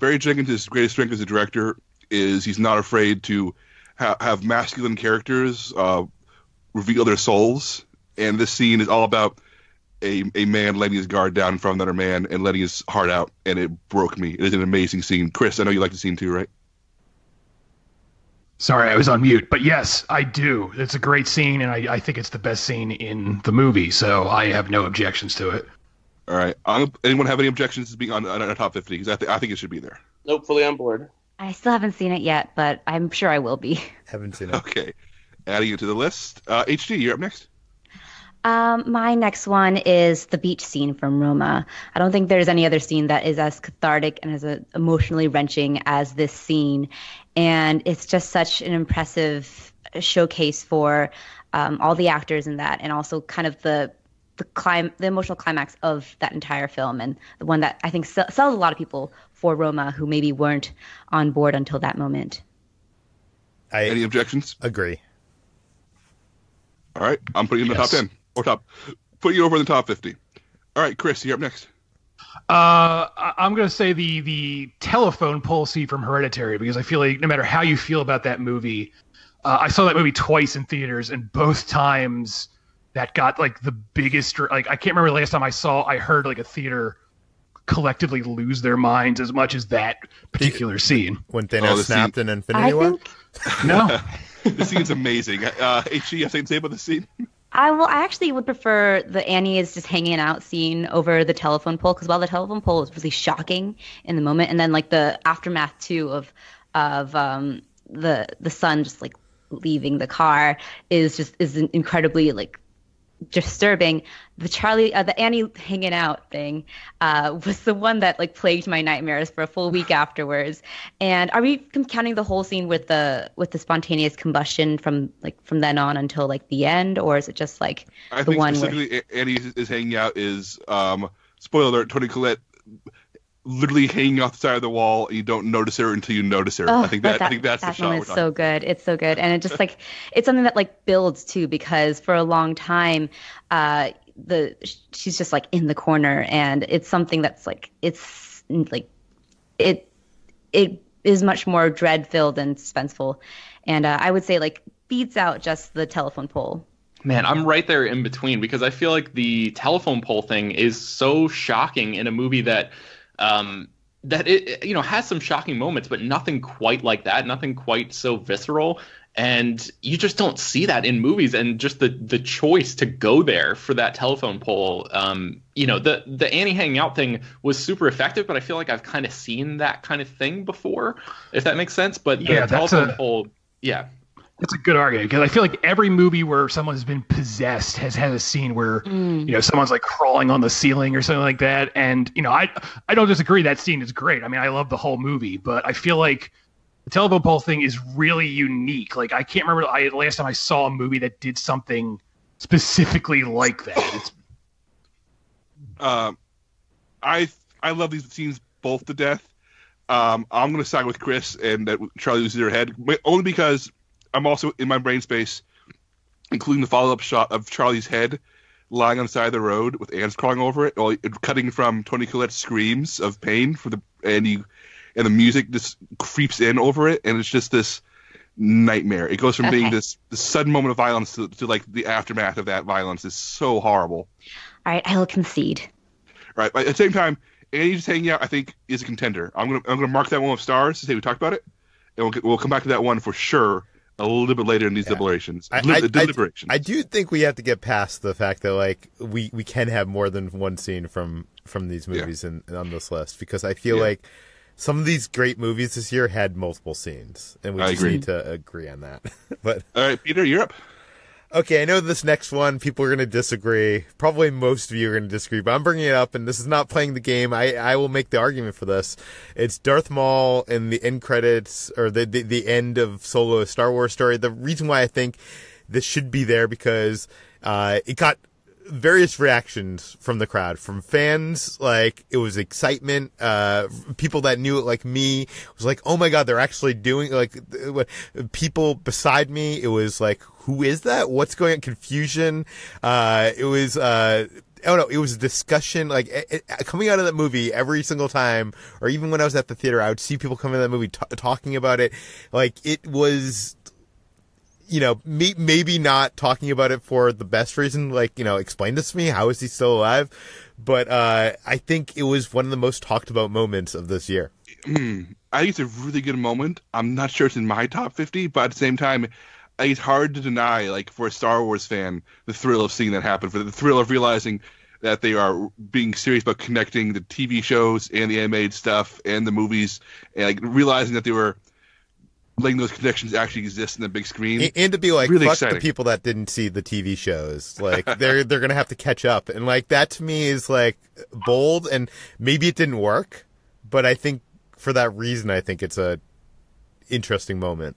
Barry Jenkins' greatest strength as a director is he's not afraid to have masculine characters reveal their souls, and this scene is all about a man letting his guard down in front of another man and letting his heart out, and it broke me. It is an amazing scene. Chris, I know you like the scene too, right? Sorry, I was on mute. But yes, I do. It's a great scene, and I think it's the best scene in the movie, so I have no objections to it. All right. Anyone have any objections to being on a top 50? Because I think it should be there. Nope, fully on board. I still haven't seen it yet, but I'm sure I will be. Haven't seen it. Okay. Adding it to the list. HG, you're up next. My next one is the beach scene from Roma. I don't think there's any other scene that is as cathartic and as emotionally wrenching as this scene. And it's just such an impressive showcase for all the actors in that, and also kind of the emotional climax of that entire film, and the one that I think sells a lot of people for Roma who maybe weren't on board until that moment. Any objections? Agree. All right. I'm putting you in the top 10. Or put you over in the top 50. All right, Chris, you're up next. I'm going to say the telephone pole scene from Hereditary, because I feel like no matter how you feel about that movie, I saw that movie twice in theaters, and both times that got like the biggest, like I can't remember the last time I heard like a theater collectively lose their minds as much as that particular scene. When Thanos snapped in Infinity War? No. The scene's amazing. HG, you have something to say about the scene? I actually would prefer the Annie is just hanging out scene over the telephone pole, because while the telephone pole is really shocking in the moment, and then like the aftermath too of the son just like leaving the car is incredibly like disturbing. The Annie hanging out thing was the one that like plagued my nightmares for a full week afterwards. And are we counting the whole scene with the spontaneous combustion from then on until like the end, or is it just like I the think one specifically Annie is hanging out is spoiler alert, Toni Collette literally hanging off the side of the wall, and you don't notice her until you notice her. I think that's the shot. That so good. It's so good, and it just like it's something that like builds too, because for a long time, she's just like in the corner, and it's something that's like it is much more dread filled and suspenseful, and I would say like beats out just the telephone pole. Man, I'm right there in between, because I feel like the telephone pole thing is so shocking in a movie that that it, you know, has some shocking moments, but nothing quite like that, nothing quite so visceral. And you just don't see that in movies, and just the choice to go there for that telephone pole. You know, the Annie hanging out thing was super effective, but I feel like I've kind of seen that kind of thing before, if that makes sense. But the telephone pole, yeah. That's a good argument, because I feel like every movie where someone's been possessed has had a scene where you know, someone's like crawling on the ceiling or something like that. And you know, I don't disagree. That scene is great. I mean, I love the whole movie, but I feel like the telephone pole thing is really unique. Like, I can't remember the last time I saw a movie that did something specifically like that. I love these scenes both to death. I'm going to side with Chris and that Charlie loses her head, only because I'm also in my brain space including the follow-up shot of Charlie's head lying on the side of the road with ants crawling over it, or cutting from Toni Collette's screams of pain and the music just creeps in over it, and it's just this nightmare. It goes from being this sudden moment of violence to like the aftermath of that violence is so horrible. All right, I will concede. All right, but at the same time, Annie just hanging out, I think, is a contender. I'm gonna mark that one with stars to say we talked about it, and we'll come back to that one for sure a little bit later in these deliberations. I do think we have to get past the fact that like we can have more than one scene from these movies on this list, because I feel like some of these great movies this year had multiple scenes, and we just need to agree on that. But all right, Peter, you're up. Okay, I know this next one, people are going to disagree. Probably most of you are going to disagree, but I'm bringing it up, and this is not playing the game. I will make the argument for this. It's Darth Maul in the end credits, or the end of Solo: A Star Wars Story. The reason why I think this should be there, because it got various reactions from the crowd, from fans. Like, it was excitement. People that knew it, like me, was like, oh my god, they're actually doing, like, people beside me, it was like, who is that? What's going on? Confusion. It was, I don't know, it was a discussion, like, coming out of that movie every single time, or even when I was at the theater, I would see people coming out of that movie talking about it. Like, it was, you know, maybe not talking about it for the best reason, like, you know, explain this to me, how is he still alive? But I think it was one of the most talked about moments of this year. I think it's a really good moment. I'm not sure it's in my top 50, but at the same time, I think it's hard to deny, like, for a Star Wars fan, the thrill of seeing that happen, for the thrill of realizing that they are being serious about connecting the TV shows and the animated stuff and the movies, and like realizing that they were letting those connections actually exist in the big screen, and to be like, really fuck exciting. The people that didn't see the TV shows, like they're gonna have to catch up, and like that to me is like bold, and maybe it didn't work, but I think for that reason, I think it's a interesting moment.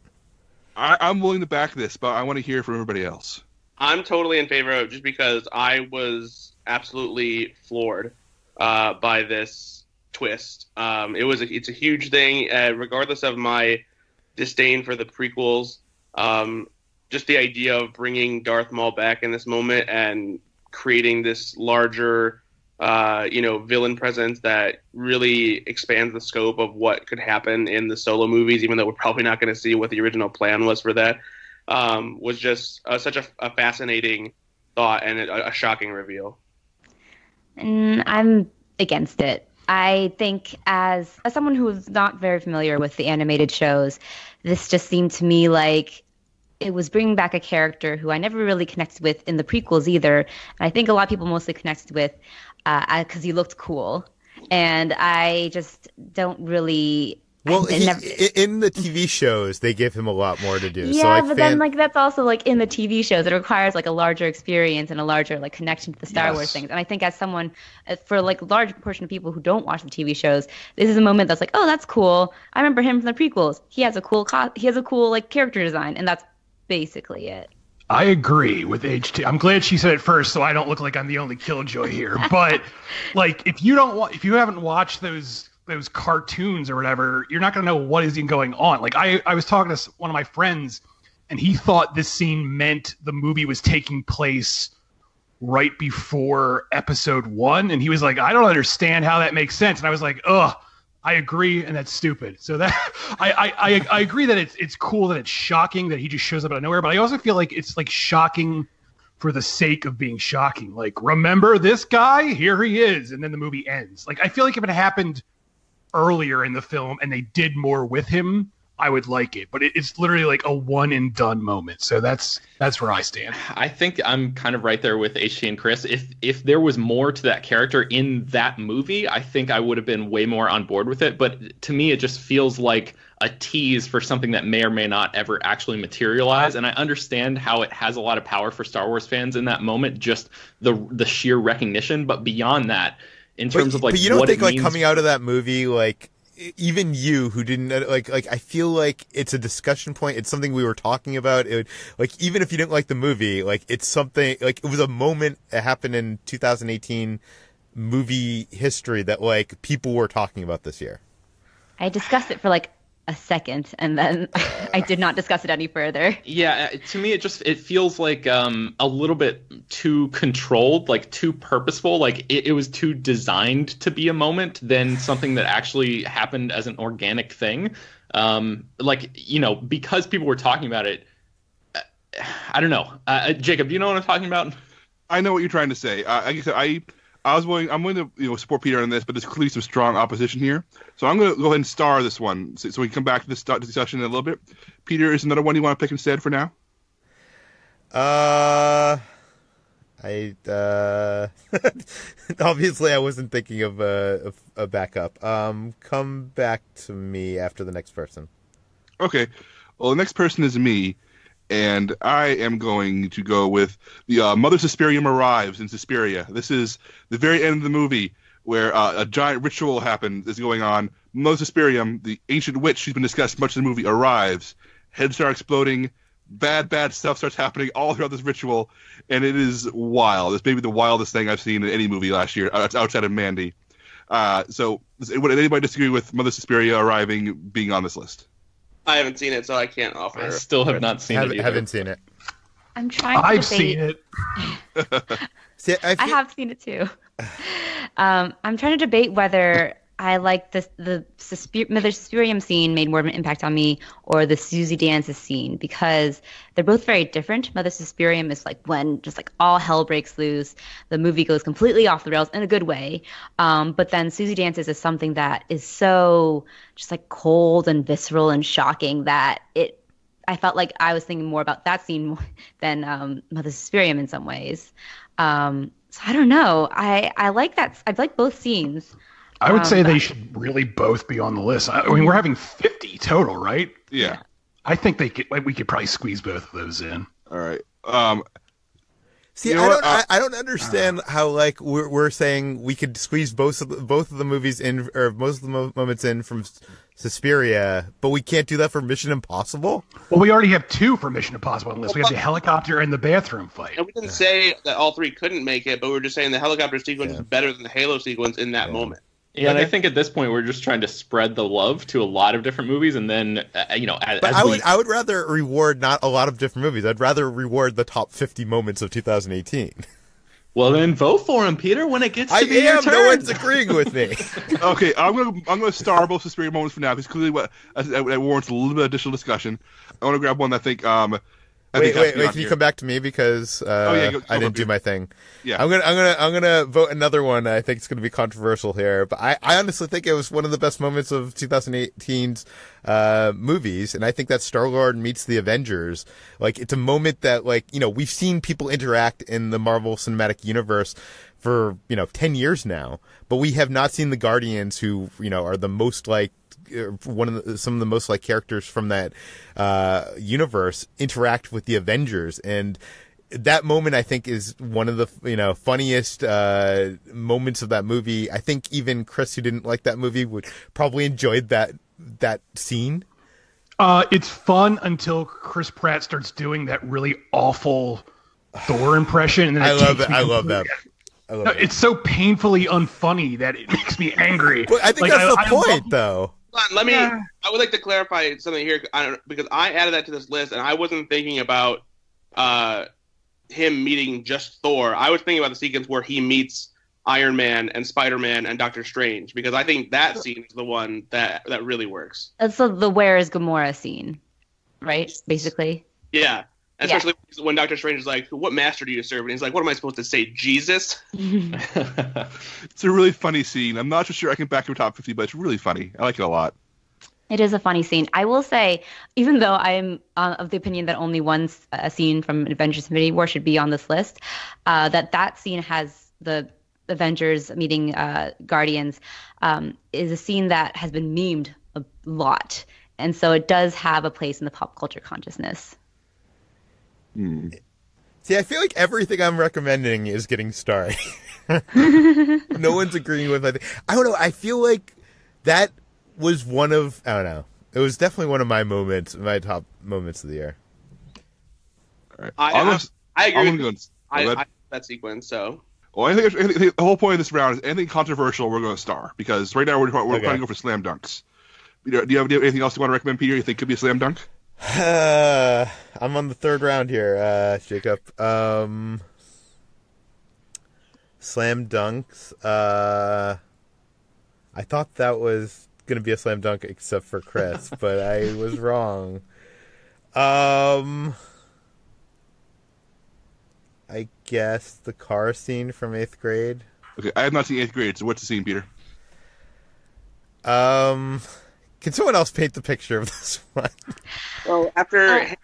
I'm willing to back this, but I want to hear from everybody else. I'm totally in favor of it, just because I was absolutely floored by this twist. It's a huge thing, regardless of my disdain for the prequels. Just the idea of bringing Darth Maul back in this moment and creating this larger, villain presence that really expands the scope of what could happen in the Solo movies, even though we're probably not going to see what the original plan was for that, was just such a fascinating thought and a shocking reveal. And I'm against it. I think as someone who's not very familiar with the animated shows, this just seemed to me like it was bringing back a character who I never really connected with in the prequels either. And I think a lot of people mostly connected with because he looked cool. And I just don't really... Well, in the TV shows, they give him a lot more to do. Yeah, so, like, but then like that's also like in the TV shows, it requires like a larger experience and a larger like connection to the Star Wars things. And I think as someone, for like a large portion of people who don't watch the TV shows, this is a moment that's like, oh, that's cool. I remember him from the prequels. He has a cool like character design, and that's basically it. I agree with H2. I'm glad she said it first, so I don't look like I'm the only killjoy here. But like, if you haven't watched those cartoons or whatever, you're not going to know what is even going on. Like I was talking to one of my friends, and he thought this scene meant the movie was taking place right before episode 1. And he was like, I don't understand how that makes sense. And I was like, ugh, I agree. And that's stupid. So that I agree that it's cool, that it's shocking that he just shows up out of nowhere. But I also feel like it's like shocking for the sake of being shocking. Like, remember this guy? Here he is. And then the movie ends. Like, I feel like if it happened earlier in the film and they did more with him, I would like it. But it's literally like a one and done moment. So that's where I stand. I think I'm kind of right there with HT and Chris. If there was more to that character in that movie, I think I would have been way more on board with it. But to me, it just feels like a tease for something that may or may not ever actually materialize. And I understand how it has a lot of power for Star Wars fans in that moment, just the sheer recognition. But beyond that, in terms of like, but you don't what think it like means coming out of that movie, like even you who didn't like I feel like it's a discussion point. It's something we were talking about. It would, like, even if you didn't like the movie, like it's something like it was a moment that happened in 2018 movie history that like people were talking about this year. I discussed it for like a second, and then I did not discuss it any further. Yeah, to me, it feels like a little bit too controlled, like too purposeful. Like it was too designed to be a moment than something that actually happened as an organic thing. Like, you know, because people were talking about it. I don't know. Jacob, do you know what I'm talking about? I know what you're trying to say. I'm going to support Peter on this, but there's clearly some strong opposition here. So I'm going to go ahead and star this one, so we can come back to this discussion in a little bit. Peter, is another one you want to pick instead for now? Obviously I wasn't thinking of a backup. Come back to me after the next person. Okay. Well, the next person is me. And I am going to go with the Mother Suspirium arrives in Suspiria. This is the very end of the movie where a giant ritual is going on. Mother Suspirium, the ancient witch who's been discussed much in the movie, arrives. Heads start exploding. Bad stuff starts happening all throughout this ritual. And it is wild. It's maybe the wildest thing I've seen in any movie last year, outside of Mandy. So would anybody disagree with Mother Suspiria arriving, being on this list? I haven't seen it, so I can't offer. I still have not seen it either. Haven't seen it. I'm trying to I've debate. seen it. See, I have seen it too. I'm trying to debate whether I like the Mother Suspirium scene made more of an impact on me, or the Susie dances scene, because they're both very different. Mother Suspirium is like when just like all hell breaks loose, the movie goes completely off the rails in a good way. But then Susie dances is something that is so just like cold and visceral and shocking that I felt like I was thinking more about that scene than Mother Suspirium in some ways. So I don't know. I like that. I like both scenes. I would say they should really both be on the list. I mean, we're having 50 total, right? Yeah. I think we could probably squeeze both of those in. All right. See, I don't understand how like we're saying we could squeeze both of the movies in, or most of the moments in from Suspiria, but we can't do that for Mission Impossible. Well, we already have two for Mission Impossible on the list. We have the helicopter and the bathroom fight. And we didn't say that all three couldn't make it, but we were just saying the helicopter sequence is better than the Halo sequence in that moment. Yeah, and I think at this point we're just trying to spread the love to a lot of different movies, and then I would rather reward not a lot of different movies. I'd rather reward the top 50 moments of 2018. Well, then vote for him, Peter. When it gets to be your turn. No one's agreeing with me. Okay, I'm gonna star both Suspiria moments for now, because clearly that warrants a little bit of additional discussion. I want to grab one that I think. Wait! Can you come back to me, because I didn't do my thing? Yeah, I'm gonna vote another one. I think it's gonna be controversial here, but I honestly think it was one of the best moments of 2018's movies, and I think that Star-Lord meets the Avengers. Like, it's a moment that, like, you know, we've seen people interact in the Marvel Cinematic Universe for 10 years now, but we have not seen the Guardians, who are the most like. Some of the most like characters from that universe interact with the Avengers, and that moment I think is one of the funniest moments of that movie. I think even Chris, who didn't like that movie, would probably enjoyed that scene. It's fun until Chris Pratt starts doing that really awful Thor impression, and then I love that. It's so painfully unfunny that it makes me angry. But I think that's the point, though. I would like to clarify something here, because I added that to this list, and I wasn't thinking about him meeting just Thor. I was thinking about the sequence where he meets Iron Man and Spider-Man and Doctor Strange, because I think that scene is the one that really works. That's the Where is Gamora scene, right? Basically. Yeah. Especially when Doctor Strange is like, "What master do you serve?" And he's like, "What am I supposed to say, Jesus?" It's a really funny scene. I'm not sure I can back your top 50, but it's really funny. I like it a lot. It is a funny scene. I will say, even though I'm of the opinion that only one scene from Avengers Infinity War should be on this list, that scene has the Avengers meeting Guardians is a scene that has been memed a lot. And so it does have a place in the pop culture consciousness. See, I feel like everything I'm recommending is getting starred. No one's agreeing with my thing. I don't know. I feel like that was one of, I don't know. It was definitely one of my moments, my top moments of the year. All right. I agree with that sequence, so. Well, I think the whole point of this round is anything controversial we're going to star, because right now we're trying to go for slam dunks. Do you have anything else you want to recommend, Peter, you think could be a slam dunk? I'm on the third round here, Jacob. Slam dunks. I thought that was going to be a slam dunk except for Chris, but I was wrong. I guess the car scene from 8th grade. Okay, I have not seen 8th grade, so what's the scene, Peter? Can someone else paint the picture of this one? Well, after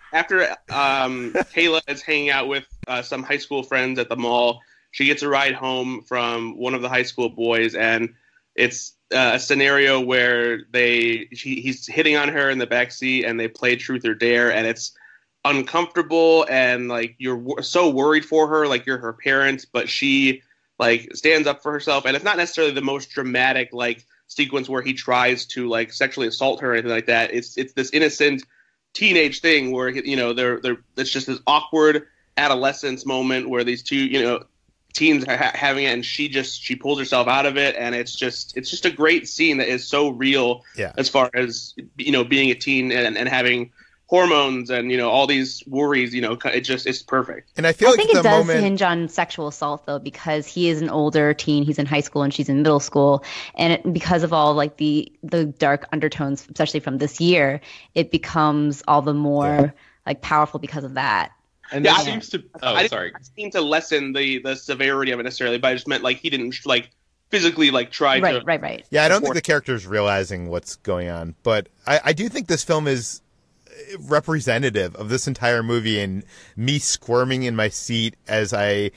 Kayla is hanging out with some high school friends at the mall, she gets a ride home from one of the high school boys, and it's a scenario where he's hitting on her in the backseat, and they play Truth or Dare, and it's uncomfortable, and like you're so worried for her, like you're her parent, but she like stands up for herself, and it's not necessarily the most dramatic like sequence where he tries to like sexually assault her or anything like that. It's this innocent teenage thing where they're it's just this awkward adolescence moment where these two teens are having it, and she pulls herself out of it, and it's just a great scene that is so real as far as being a teen and having hormones and all these worries. It's perfect. And I think it does hinge on sexual assault though, because he is an older teen, he's in high school and she's in middle school, and because of all like the dark undertones, especially from this year, it becomes all the more like powerful because of that. And that seems to. I didn't seem to lessen the severity of it necessarily, but I just meant like he didn't like physically like try to. Right. Yeah, I don't think the character's realizing what's going on, but I do think this film is representative of this entire movie and me squirming in my seat as the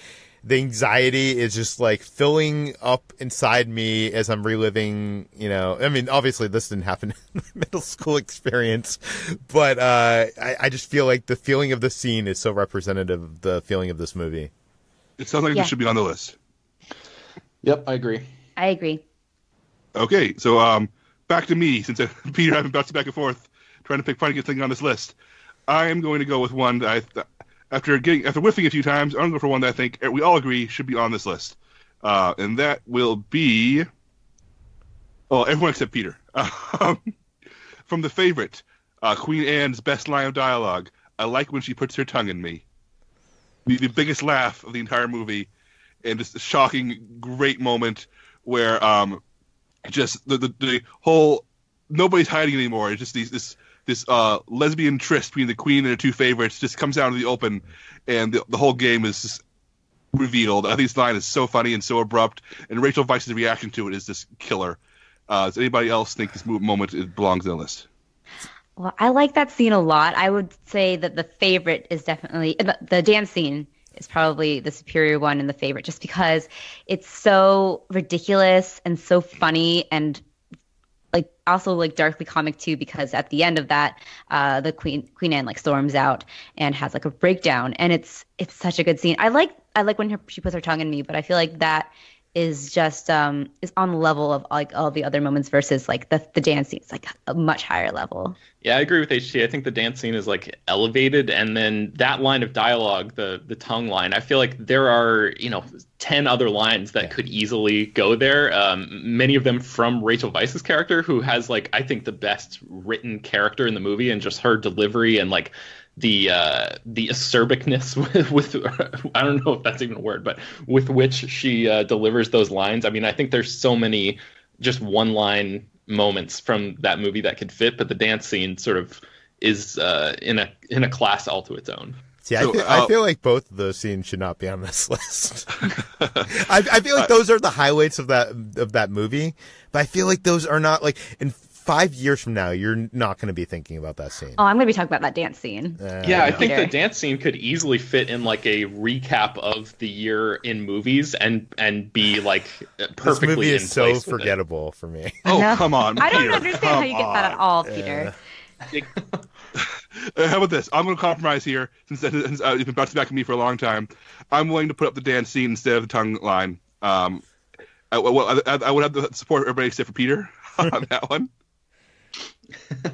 anxiety is just like filling up inside me as I'm reliving, I mean, obviously this didn't happen in my middle school experience, but I just feel like the feeling of the scene is so representative of the feeling of this movie. It sounds like this should be on the list. Yep, I agree. Okay, so back to me, since Peter, I've been bouncing back and forth trying to find a good thing on this list. I am going to go with one that after whiffing a few times, I'm going to go for one that I think we all agree should be on this list. And that will be... Oh, everyone except Peter. From The Favorite, Queen Anne's best line of dialogue, "I like when she puts her tongue in me." The biggest laugh of the entire movie, and just a shocking, great moment where just the whole... Nobody's hiding anymore. It's just this lesbian tryst between the queen and her two favorites just comes out in the open, and the whole game is just revealed. I think this line is so funny and so abrupt, and Rachel Weisz's reaction to it is just killer. Does anybody else think this moment belongs on the list? Well, I like that scene a lot. I would say that The Favorite is definitely the dance scene is probably the superior one in The Favorite, just because it's so ridiculous and so funny, and like also like darkly comic too, because at the end of that, the Queen Anne like storms out and has like a breakdown, and it's such a good scene. I like when she puts her tongue in me, but I feel like that is just is on the level of like all the other moments versus like the dance scene. It's like a much higher level. Yeah, I agree with HT. I think the dance scene is like elevated, and then that line of dialogue, the tongue line, I feel like there are 10 other lines that could easily go there. Many of them from Rachel Weisz's character, who has like I think the best written character in the movie, and just her delivery and like the acerbicness with I don't know if that's even a word, but with which she delivers those lines. I mean, I think there's so many just one line moments from that movie that could fit, but the dance scene sort of is in a class all to its own. See, I feel like both of those scenes should not be on this list. I feel like those are the highlights of that movie, but I feel like those are not like in 5 years from now, you're not going to be thinking about that scene. Oh, I'm going to be talking about that dance scene. I think the dance scene could easily fit in like a recap of the year in movies and be like perfectly this movie is in so place forgettable for me. Oh, come on, I don't Peter, understand how you get that at all, Peter. How about this? I'm going to compromise here since you've been bouncing back at me for a long time. I'm willing to put up the dance scene instead of the tongue line. I would have the support of everybody except for Peter on that one.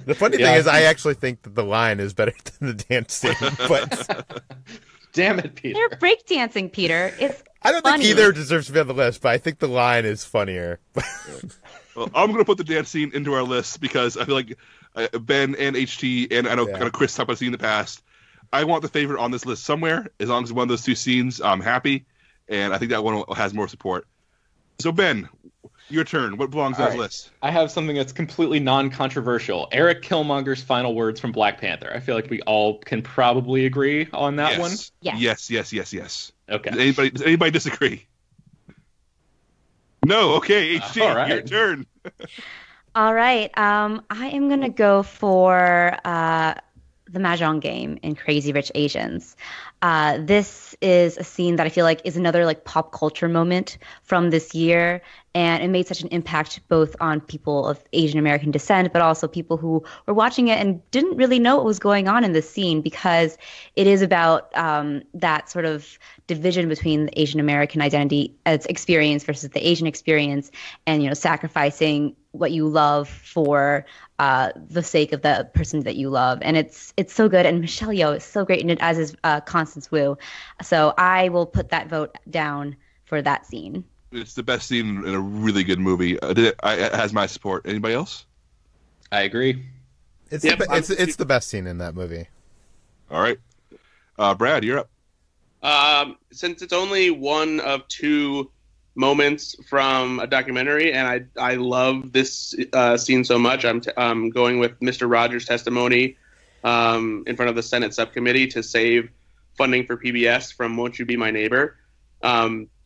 The funny thing is, I actually think that the line is better than the dance scene. But damn it, Peter! They're breakdancing, Peter. It's I don't think either deserves to be on the list, but I think the line is funnier. Well, I'm going to put the dance scene into our list because I feel like Ben and HT and I know kind of Chris talked about the scene in the past. I want the favorite on this list somewhere. As long as one of those two scenes, I'm happy, and I think that one has more support. So Ben, your turn. What belongs on this list? I have something that's completely non-controversial. Eric Killmonger's final words from Black Panther. I feel like we all can probably agree on that one. Yes. Okay. Does anybody disagree? No. Okay, HT, all right. Your turn. All right. I am going to go for the Mahjong game in Crazy Rich Asians. This is a scene that I feel like is another like pop culture moment from this year, and it made such an impact both on people of Asian American descent, but also people who were watching it and didn't really know what was going on in this scene, because it is about that sort of division between the Asian American identity as experience versus the Asian experience, and sacrificing what you love for the sake of the person that you love. And it's so good, and Michelle Yeoh is so great in it, as is Constance Wu. So I will put that vote down for that scene. It's the best scene in a really good movie. It has my support. Anybody else? I agree. It's the best scene in that movie. All right. Brad, you're up. Since it's only one of two moments from a documentary, and I love this scene so much, I'm going with Mr. Rogers' testimony in front of the Senate subcommittee to save funding for PBS from Won't You Be My Neighbor.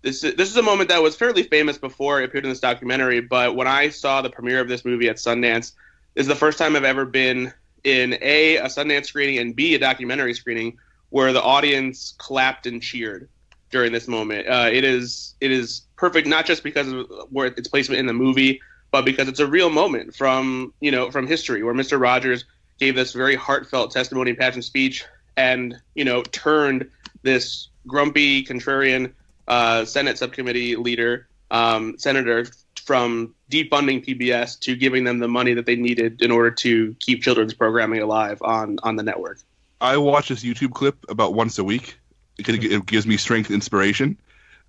This is a moment that was fairly famous before it appeared in this documentary, but when I saw the premiere of this movie at Sundance, this is the first time I've ever been in a Sundance screening and B, a documentary screening where the audience clapped and cheered during this moment. It is perfect, not just because of where its placement in the movie, but because it's a real moment from history, where Mr. Rogers gave this very heartfelt testimony and passion speech, and turned this grumpy, contrarian Senate subcommittee leader, senator, from defunding PBS to giving them the money that they needed in order to keep children's programming alive on the network. I watch this YouTube clip about once a week because it gives me strength and inspiration.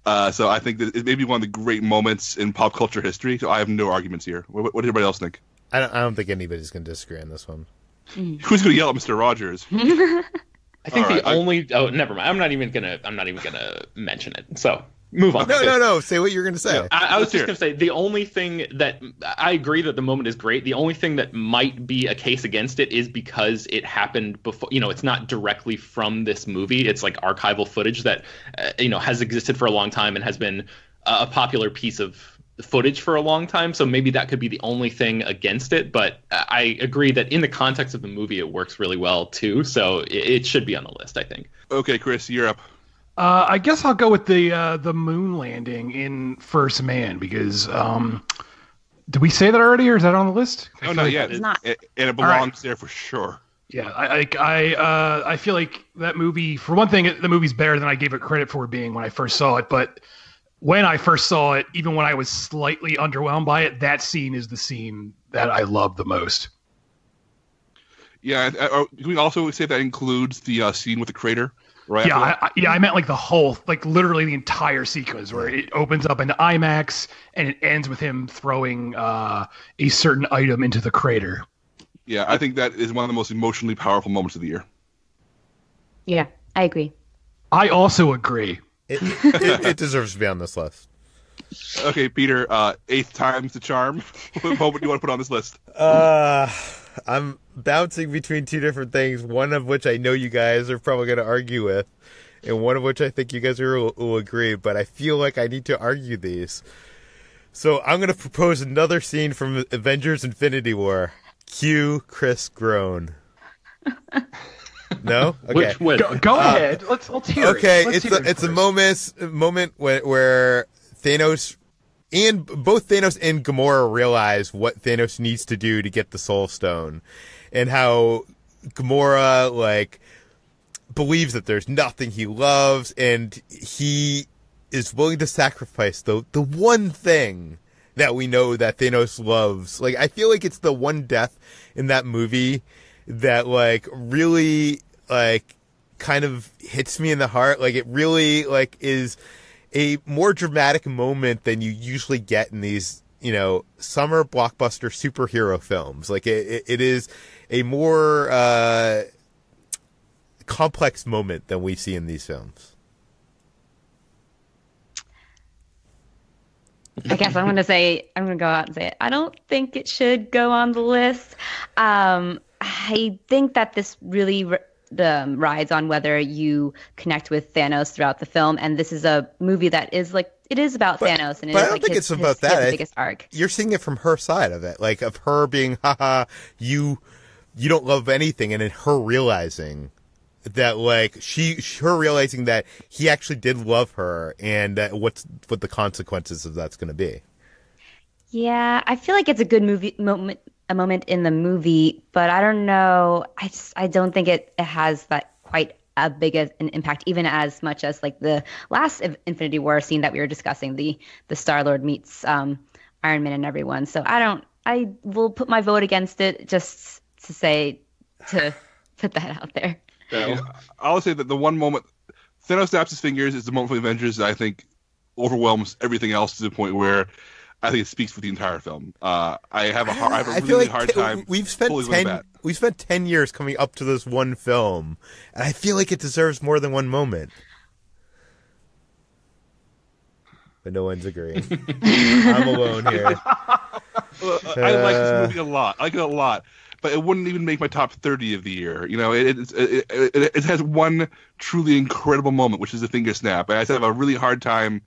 So I think that it may be one of the great moments in pop culture history. So I have no arguments here. What does everybody else think? I don't think anybody's going to disagree on this one. Who's going to yell at Mr. Rogers? I think oh, never mind. I'm not even gonna mention it. So move on. No. Say what you're going to say. I was just going to say the only thing that I agree that the moment is great. The only thing that might be a case against it is because it happened before. It's not directly from this movie. It's like archival footage that has existed for a long time and has been a popular piece of footage for a long time. So maybe that could be the only thing against it. But I agree that in the context of the movie, it works really well too. So it should be on the list, I think. Okay, Chris, you're up. I guess I'll go with the moon landing in First Man, because did we say that already, or is that on the list? No, not yet. It's not. And it belongs there for sure. Yeah, I feel like that movie, for one thing, the movie's better than I gave it credit for being when I first saw it. But when I first saw it, even when I was slightly underwhelmed by it, that scene is the scene that I love the most. Yeah, can we also say that includes the scene with the crater? Right. Yeah, I meant like the whole, like literally the entire sequence where it opens up in IMAX and it ends with him throwing a certain item into the crater. Yeah, I think that is one of the most emotionally powerful moments of the year. Yeah, I agree. I also agree. It deserves to be on this list. Okay, Peter, eighth time's the charm. What moment do you want to put on this list? I'm bouncing between two different things, one of which I know you guys are probably going to argue with, and one of which I think you guys will agree, but I feel like I need to argue these. So I'm going to propose another scene from Avengers Infinity War. Cue Chris groan. No? Okay. Go ahead. Let's hear it. Okay, it's a moment where Thanos and both Thanos and Gamora realize what Thanos needs to do to get the Soul Stone, and how Gamora believes that there's nothing he loves, and he is willing to sacrifice the one thing that we know that Thanos loves. I feel like it's the one death in that movie that really kind of hits me in the heart. It really is a more dramatic moment than you usually get in these, summer blockbuster superhero films. It is a more complex moment than we see in these films. I guess I'm going to go out and say it. I don't think it should go on the list. I think that this really rides on whether you connect with Thanos throughout the film, and this is a movie that is it is about Thanos, and I don't think it's about that. His biggest arc. You're seeing it from her side of it, of her being, you don't love anything, and then her realizing that her realizing that he actually did love her, and what the consequences of that's going to be. Yeah, I feel like it's a good a moment in the movie, but I don't know. I don't think it has that quite a big an impact, even as much as the last Infinity War scene that we were discussing, the Star-Lord meets Iron Man and everyone. So I will put my vote against it, just to put that out there. So. I'll say that the one moment Thanos snaps his fingers is the moment for the Avengers that I think overwhelms everything else to the point where I think it speaks for the entire film. I have a really hard time. We've spent 10 years coming up to this one film, and I feel like it deserves more than one moment. But no one's agreeing. I'm alone here. I like this movie a lot. I like it a lot. But it wouldn't even make my top 30 of the year. It has one truly incredible moment, which is the finger snap. I just have a really hard time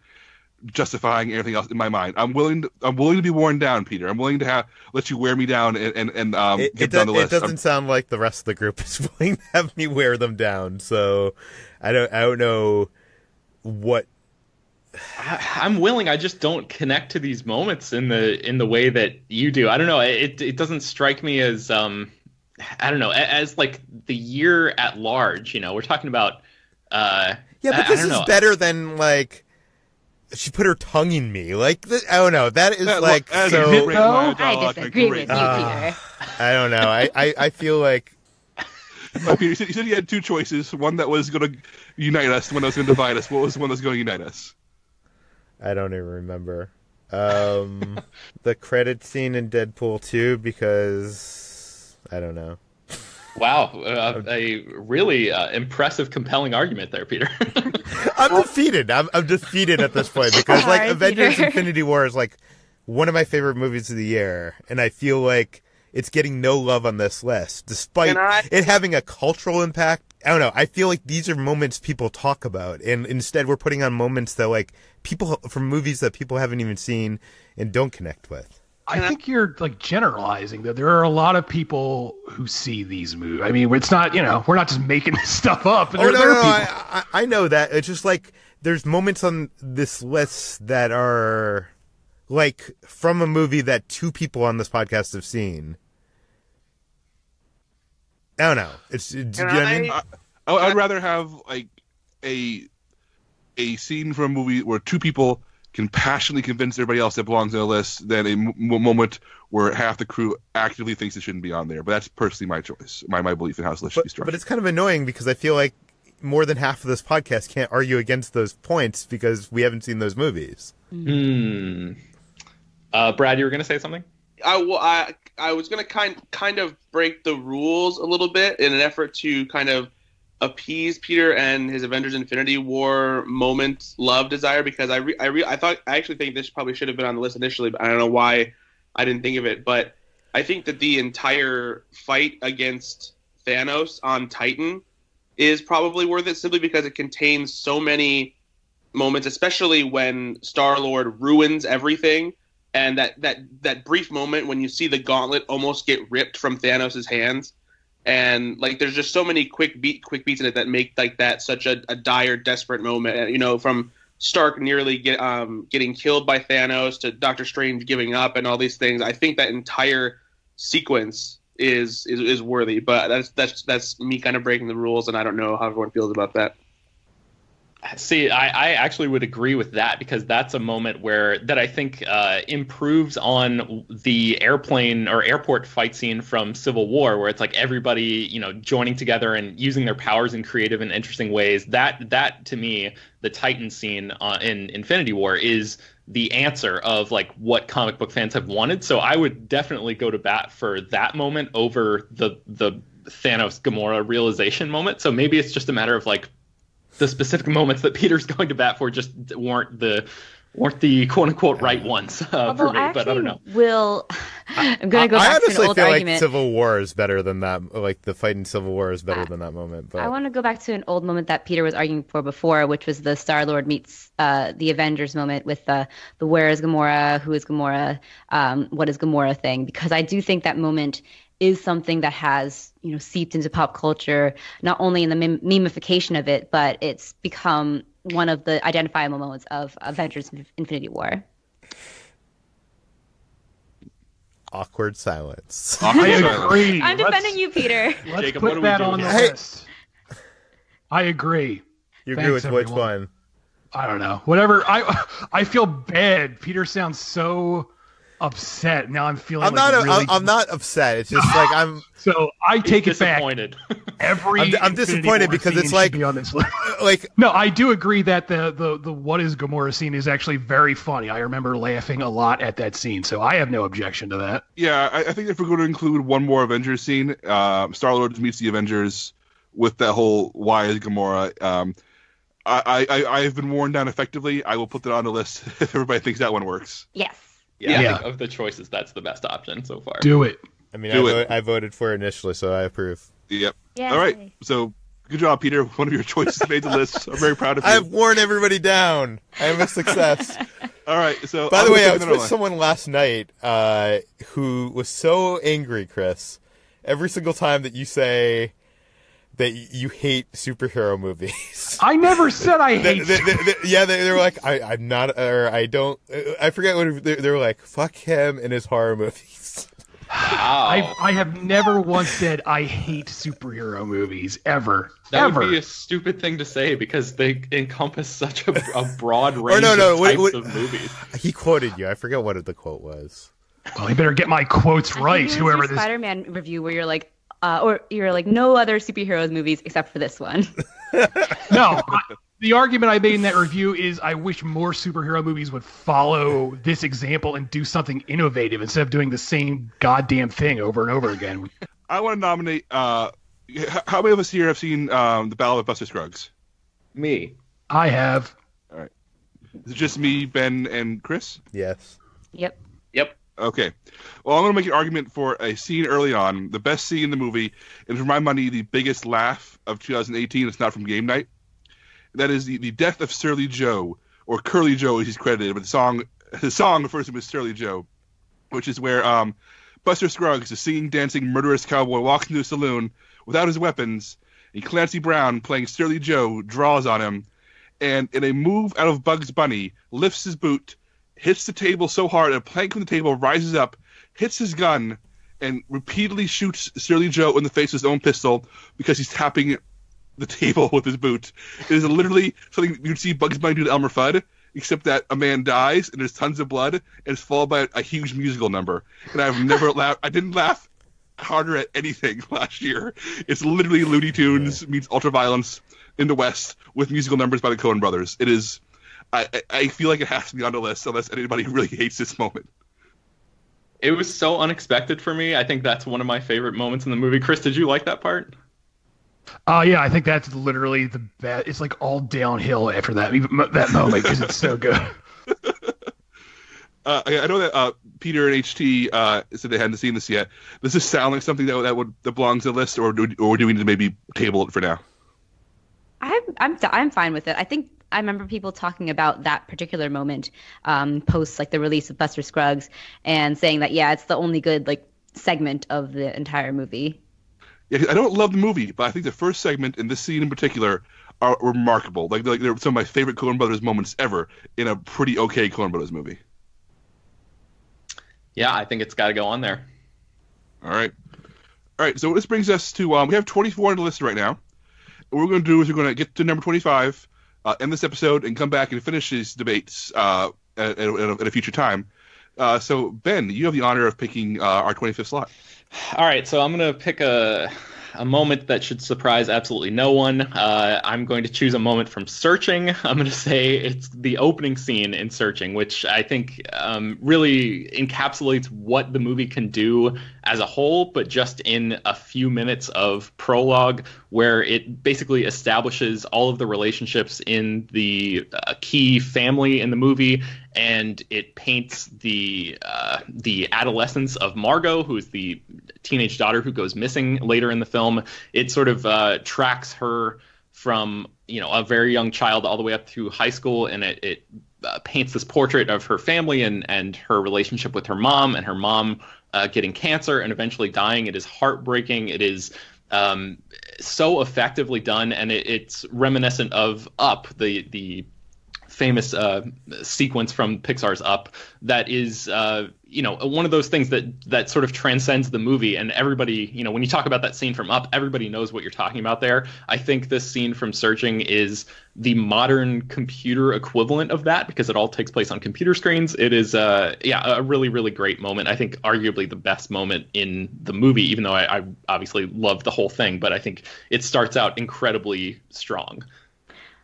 justifying everything else in my mind. I'm willing to be worn down, Peter. I'm willing to let you wear me down and get down the list. It doesn't sound like the rest of the group is willing to have me wear them down. So I don't know what. I'm willing. I just don't connect to these moments in the way that you do. I don't know. It doesn't strike me as I don't know, as the year at large. We're talking about. Yeah, but this is better than she put her tongue in me. I don't know. That is so. I disagree with you, Peter. I don't know. I feel like. Peter, you said you had two choices. One that was going to unite us. One that was going to divide us. What was the one that was going to unite us? I don't even remember. The credit scene in Deadpool 2, because I don't know. Wow, a really impressive, compelling argument there, Peter. I'm defeated. I'm defeated at this point because Avengers Infinity War is one of my favorite movies of the year, and I feel like it's getting no love on this list, despite it having a cultural impact. I don't know. I feel like these are moments people talk about, and instead we're putting on moments that people from movies that people haven't even seen and don't connect with. I think you're generalizing that there are a lot of people who see these movies. I mean, it's not, we're not just making this stuff up. No, I know that. It's just there's moments on this list that are from a movie that two people on this podcast have seen. I don't know. Do you know what I mean? I'd rather have a scene from a movie where two people can passionately convince everybody else that belongs on the list than a moment where half the crew actively thinks it shouldn't be on there. But that's personally my choice, my belief in how this list should be structured. But it's kind of annoying because I feel like more than half of this podcast can't argue against those points because we haven't seen those movies. Brad, you were going to say something? I was going to kind of break the rules a little bit in an effort to kind of appease Peter and his Avengers Infinity War moment love desire, because I actually think this probably should have been on the list initially, but I don't know why I didn't think of it. But I think that the entire fight against Thanos on Titan is probably worth it, simply because it contains so many moments, especially when Star-Lord ruins everything, and that brief moment when you see the gauntlet almost get ripped from Thanos' hands. And like, there's just so many quick beats in it that make like that such a dire, desperate moment. You know, from Stark nearly getting killed by Thanos to Doctor Strange giving up and all these things. I think that entire sequence is worthy. But that's me kind of breaking the rules, and I don't know how everyone feels about that. See, I actually would agree with that, because that's a moment that I think improves on the airplane or airport fight scene from Civil War, where it's like everybody, you know, joining together and using their powers in creative and interesting ways. That to me, the Titan scene in Infinity War is the answer of like what comic book fans have wanted. So I would definitely go to bat for that moment over the Thanos Gamora realization moment. So maybe it's just a matter of like, the specific moments that Peter's going to bat for just weren't the quote unquote right ones for me, but I don't know. I'm going to go back to an old argument. I honestly feel like Civil War is better than that. Like the fight in Civil War is better than that moment. But I want to go back to an old moment that Peter was arguing for before, which was the Star-Lord meets the Avengers moment with the where is Gamora, who is Gamora, what is Gamora thing, because I do think that moment is something that has, you know, seeped into pop culture, not only in the memification of it, but it's become one of the identifiable moments of Avengers Infinity War. Awkward silence. I agree. I'm defending you, Peter. Let's Jacob, put that on the list. I agree. You agree with everyone. which one? I don't know. Whatever. I feel bad. Peter sounds so upset. Now I'm feeling. I'm not upset. It's just like I'm. So I take it back. I'm disappointed because it's like on this list. Like no, I do agree that the what is Gamora scene is actually very funny. I remember laughing a lot at that scene, so I have no objection to that. Yeah, I think if we're going to include one more Avengers scene, Star-Lord meets the Avengers with that whole why is Gamora. I've been worn down effectively. I will put that on the list if everybody thinks that one works. Yes. Yeah, I think of the choices, that's the best option so far. Do it. I mean, I voted for it initially, so I approve. Yep. Yay. All right. So, good job, Peter. One of your choices made the list. I'm very proud of you. I've worn everybody down. I am a success. All right. So, by the way, I was with someone last night who was so angry, Chris. Every single time that you say that you hate superhero movies. I never said I hate. They were like, I'm not, or I don't. I forget what they were like. Fuck him and his horror movies. Wow. I have never once said I hate superhero movies ever. That would be a stupid thing to say because they encompass such a broad range of types of movies. He quoted you. I forget what the quote was. Well, you better get my quotes right. Whoever this Spider-Man review where you're like. Or you're like, no other superheroes movies except for this one. No, the argument I made in that review is I wish more superhero movies would follow this example and do something innovative instead of doing the same goddamn thing over and over again. I want to nominate. How many of us here have seen The Ballad of Buster Scruggs? Me. I have. All right. Is it just me, Ben, and Chris? Yes. Yep. Okay. Well, I'm going to make an argument for a scene early on, the best scene in the movie, and for my money, the biggest laugh of 2018. It's not from Game Night. That is the death of Surly Joe, or Curly Joe as he's credited, but the song refers to him as Surly Joe, which is where Buster Scruggs, a singing, dancing, murderous cowboy, walks into a saloon without his weapons, and Clancy Brown, playing Surly Joe, draws on him, and in a move out of Bugs Bunny, lifts his boot, hits the table so hard a plank from the table rises up, hits his gun, and repeatedly shoots Surly Joe in the face with his own pistol because he's tapping the table with his boot. It is literally something you'd see Bugs Bunny do to Elmer Fudd, except that a man dies and there's tons of blood and it's followed by a huge musical number. And I've never laughed. I didn't laugh harder at anything last year. It's literally Looney Tunes meets ultraviolence in the West with musical numbers by the Coen brothers. It is. I feel like it has to be on the list unless anybody really hates this moment. It was so unexpected for me. I think that's one of my favorite moments in the movie. Chris, did you like that part? Yeah, I think that's literally the best. It's like all downhill after that moment because it's so good. I know that Peter and HT said they hadn't seen this yet. Does this sound like something that belongs to the list, or do we need to maybe table it for now? I'm fine with it. I think I remember people talking about that particular moment post like the release of Buster Scruggs and saying that it's the only good like segment of the entire movie. Yeah, I don't love the movie, but I think the first segment and this scene in particular are remarkable. Like they're some of my favorite Coen Brothers moments ever in a pretty okay Coen Brothers movie. Yeah, I think it's got to go on there. All right. So this brings us to we have 24 on the list right now. What we're going to do is we're going to get to number 25, end this episode, and come back and finish these debates at a future time. So Ben, you have the honor of picking our 25th slot. All right, so I'm going to pick a moment that should surprise absolutely no one. I'm going to choose a moment from Searching. I'm going to say it's the opening scene in Searching, which I think really encapsulates what the movie can do as a whole, but just in a few minutes of prologue, where it basically establishes all of the relationships in the key family in the movie, and it paints the adolescence of Margot, who is the teenage daughter who goes missing later in the film. It sort of tracks her from a very young child all the way up through high school, and it paints this portrait of her family and her relationship with her mom, and her mom getting cancer and eventually dying. It is heartbreaking. It is so effectively done, and it's reminiscent of Up, the famous sequence from Pixar's Up that is one of those things that sort of transcends the movie, and everybody, when you talk about that scene from Up, everybody knows what you're talking about there. I think this scene from Searching is the modern computer equivalent of that, because it all takes place on computer screens. It is a really, really great moment. I think arguably the best moment in the movie, even though I obviously love the whole thing, but I think it starts out incredibly strong.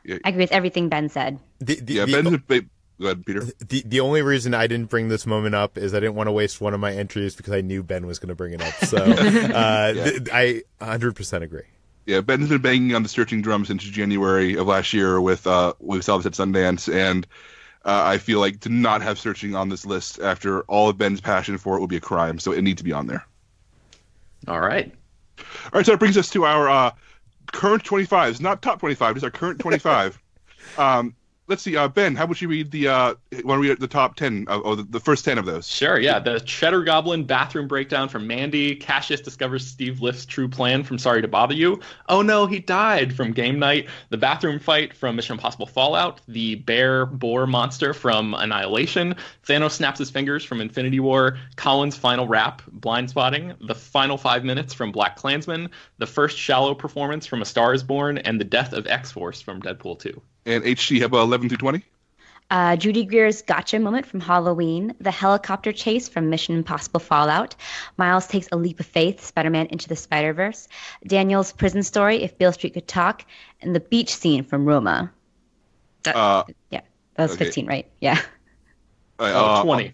I agree with everything Ben said. Go ahead, Peter. The only reason I didn't bring this moment up is I didn't want to waste one of my entries because I knew Ben was going to bring it up. So I 100% agree. Yeah, Ben's been banging on the Searching drum since January of last year with we saw this at Sundance, and I feel like to not have Searching on this list after all of Ben's passion for it would be a crime. So it needs to be on there. All right. So that brings us to our current 25s, not top 25, just our current 25. Let's see, Ben, how would you read want to read the top 10 of the first 10 of those? Sure, yeah. The Cheddar Goblin bathroom breakdown from Mandy. Cassius discovers Steve Lift's true plan from Sorry to Bother You. Oh no, he died from Game Night. The bathroom fight from Mission Impossible Fallout. The Boar monster from Annihilation. Thanos snaps his fingers from Infinity War. Collin's final rap, Blindspotting. The final 5 minutes from Black Klansman. The first shallow performance from A Star is Born. And the death of X-Force from Deadpool 2. And HG, how about 11 through 20? Judy Greer's gotcha moment from Halloween, the helicopter chase from Mission Impossible Fallout, Miles takes a leap of faith, Spider-Man Into the Spider-Verse, Daniel's prison story, If Beale Street Could Talk, and the beach scene from Roma. That was okay. 15, right? Yeah. 20.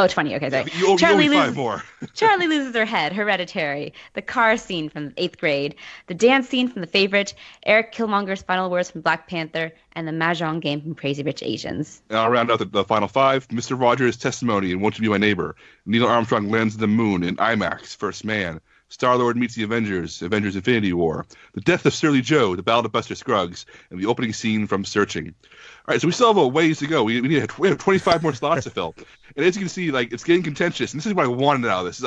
Oh, 20. Okay, sorry. You owe me 5 more. Charlie loses her head. Hereditary. The car scene from 8th grade. The dance scene from The Favorite. Eric Killmonger's final words from Black Panther. And the Mahjong game from Crazy Rich Asians. And I'll round out the final 5. Mr. Rogers' testimony in Won't You Be My Neighbor. Neil Armstrong lands on the moon in IMAX, First Man. Star-Lord meets the Avengers Infinity War. The death of Surly Joe, the Battle of Buster Scruggs. And the opening scene from Searching. All right, so we still have a ways to go. We have 25 more slots to fill. And as you can see, it's getting contentious. And this is what I wanted out of this.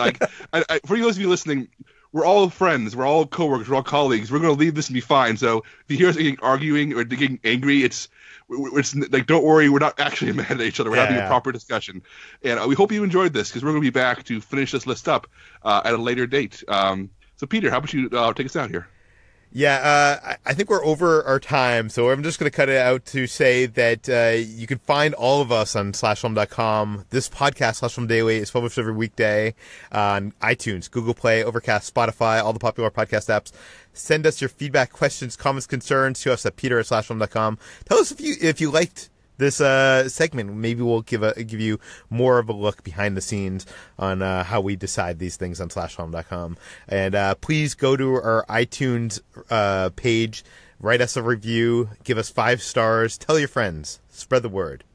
For those of you listening, we're all friends. We're all coworkers. We're all colleagues. We're going to leave this and be fine. So if you hear us arguing or getting angry, it's don't worry. We're not actually mad at each other. We're having a proper discussion. And we hope you enjoyed this because we're going to be back to finish this list up at a later date. So Peter, how about you take us out here? Yeah, I think we're over our time, so I'm just going to cut it out to say that you can find all of us on slashfilm.com. This podcast, Slash Film Daily, is published every weekday on iTunes, Google Play, Overcast, Spotify, all the popular podcast apps. Send us your feedback, questions, comments, concerns to us at peter@slashfilm.com. Tell us if you liked this segment. Maybe we'll give you more of a look behind the scenes on how we decide these things on slashfilm.com. And please go to our iTunes page, write us a review, give us 5 stars, tell your friends, spread the word,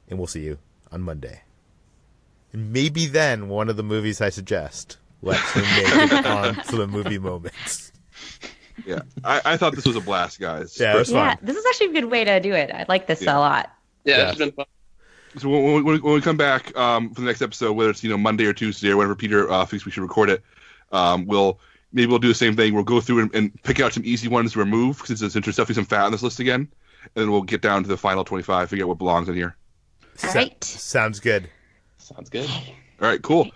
and we'll see you on Monday. And maybe then one of the movies I suggest will actually make it onto the movie moments. Yeah, I thought this was a blast, guys. Yeah, it was fun. This is actually a good way to do it. I like this a lot. Yeah, it's been fun. So when we come back for the next episode, whether it's Monday or Tuesday or whenever Peter thinks we should record it, we'll do the same thing. We'll go through and pick out some easy ones to remove since there's definitely some fat on this list again, and then we'll get down to the final 25, figure out what belongs in here. All right. Sounds good. Sounds good. All right, cool.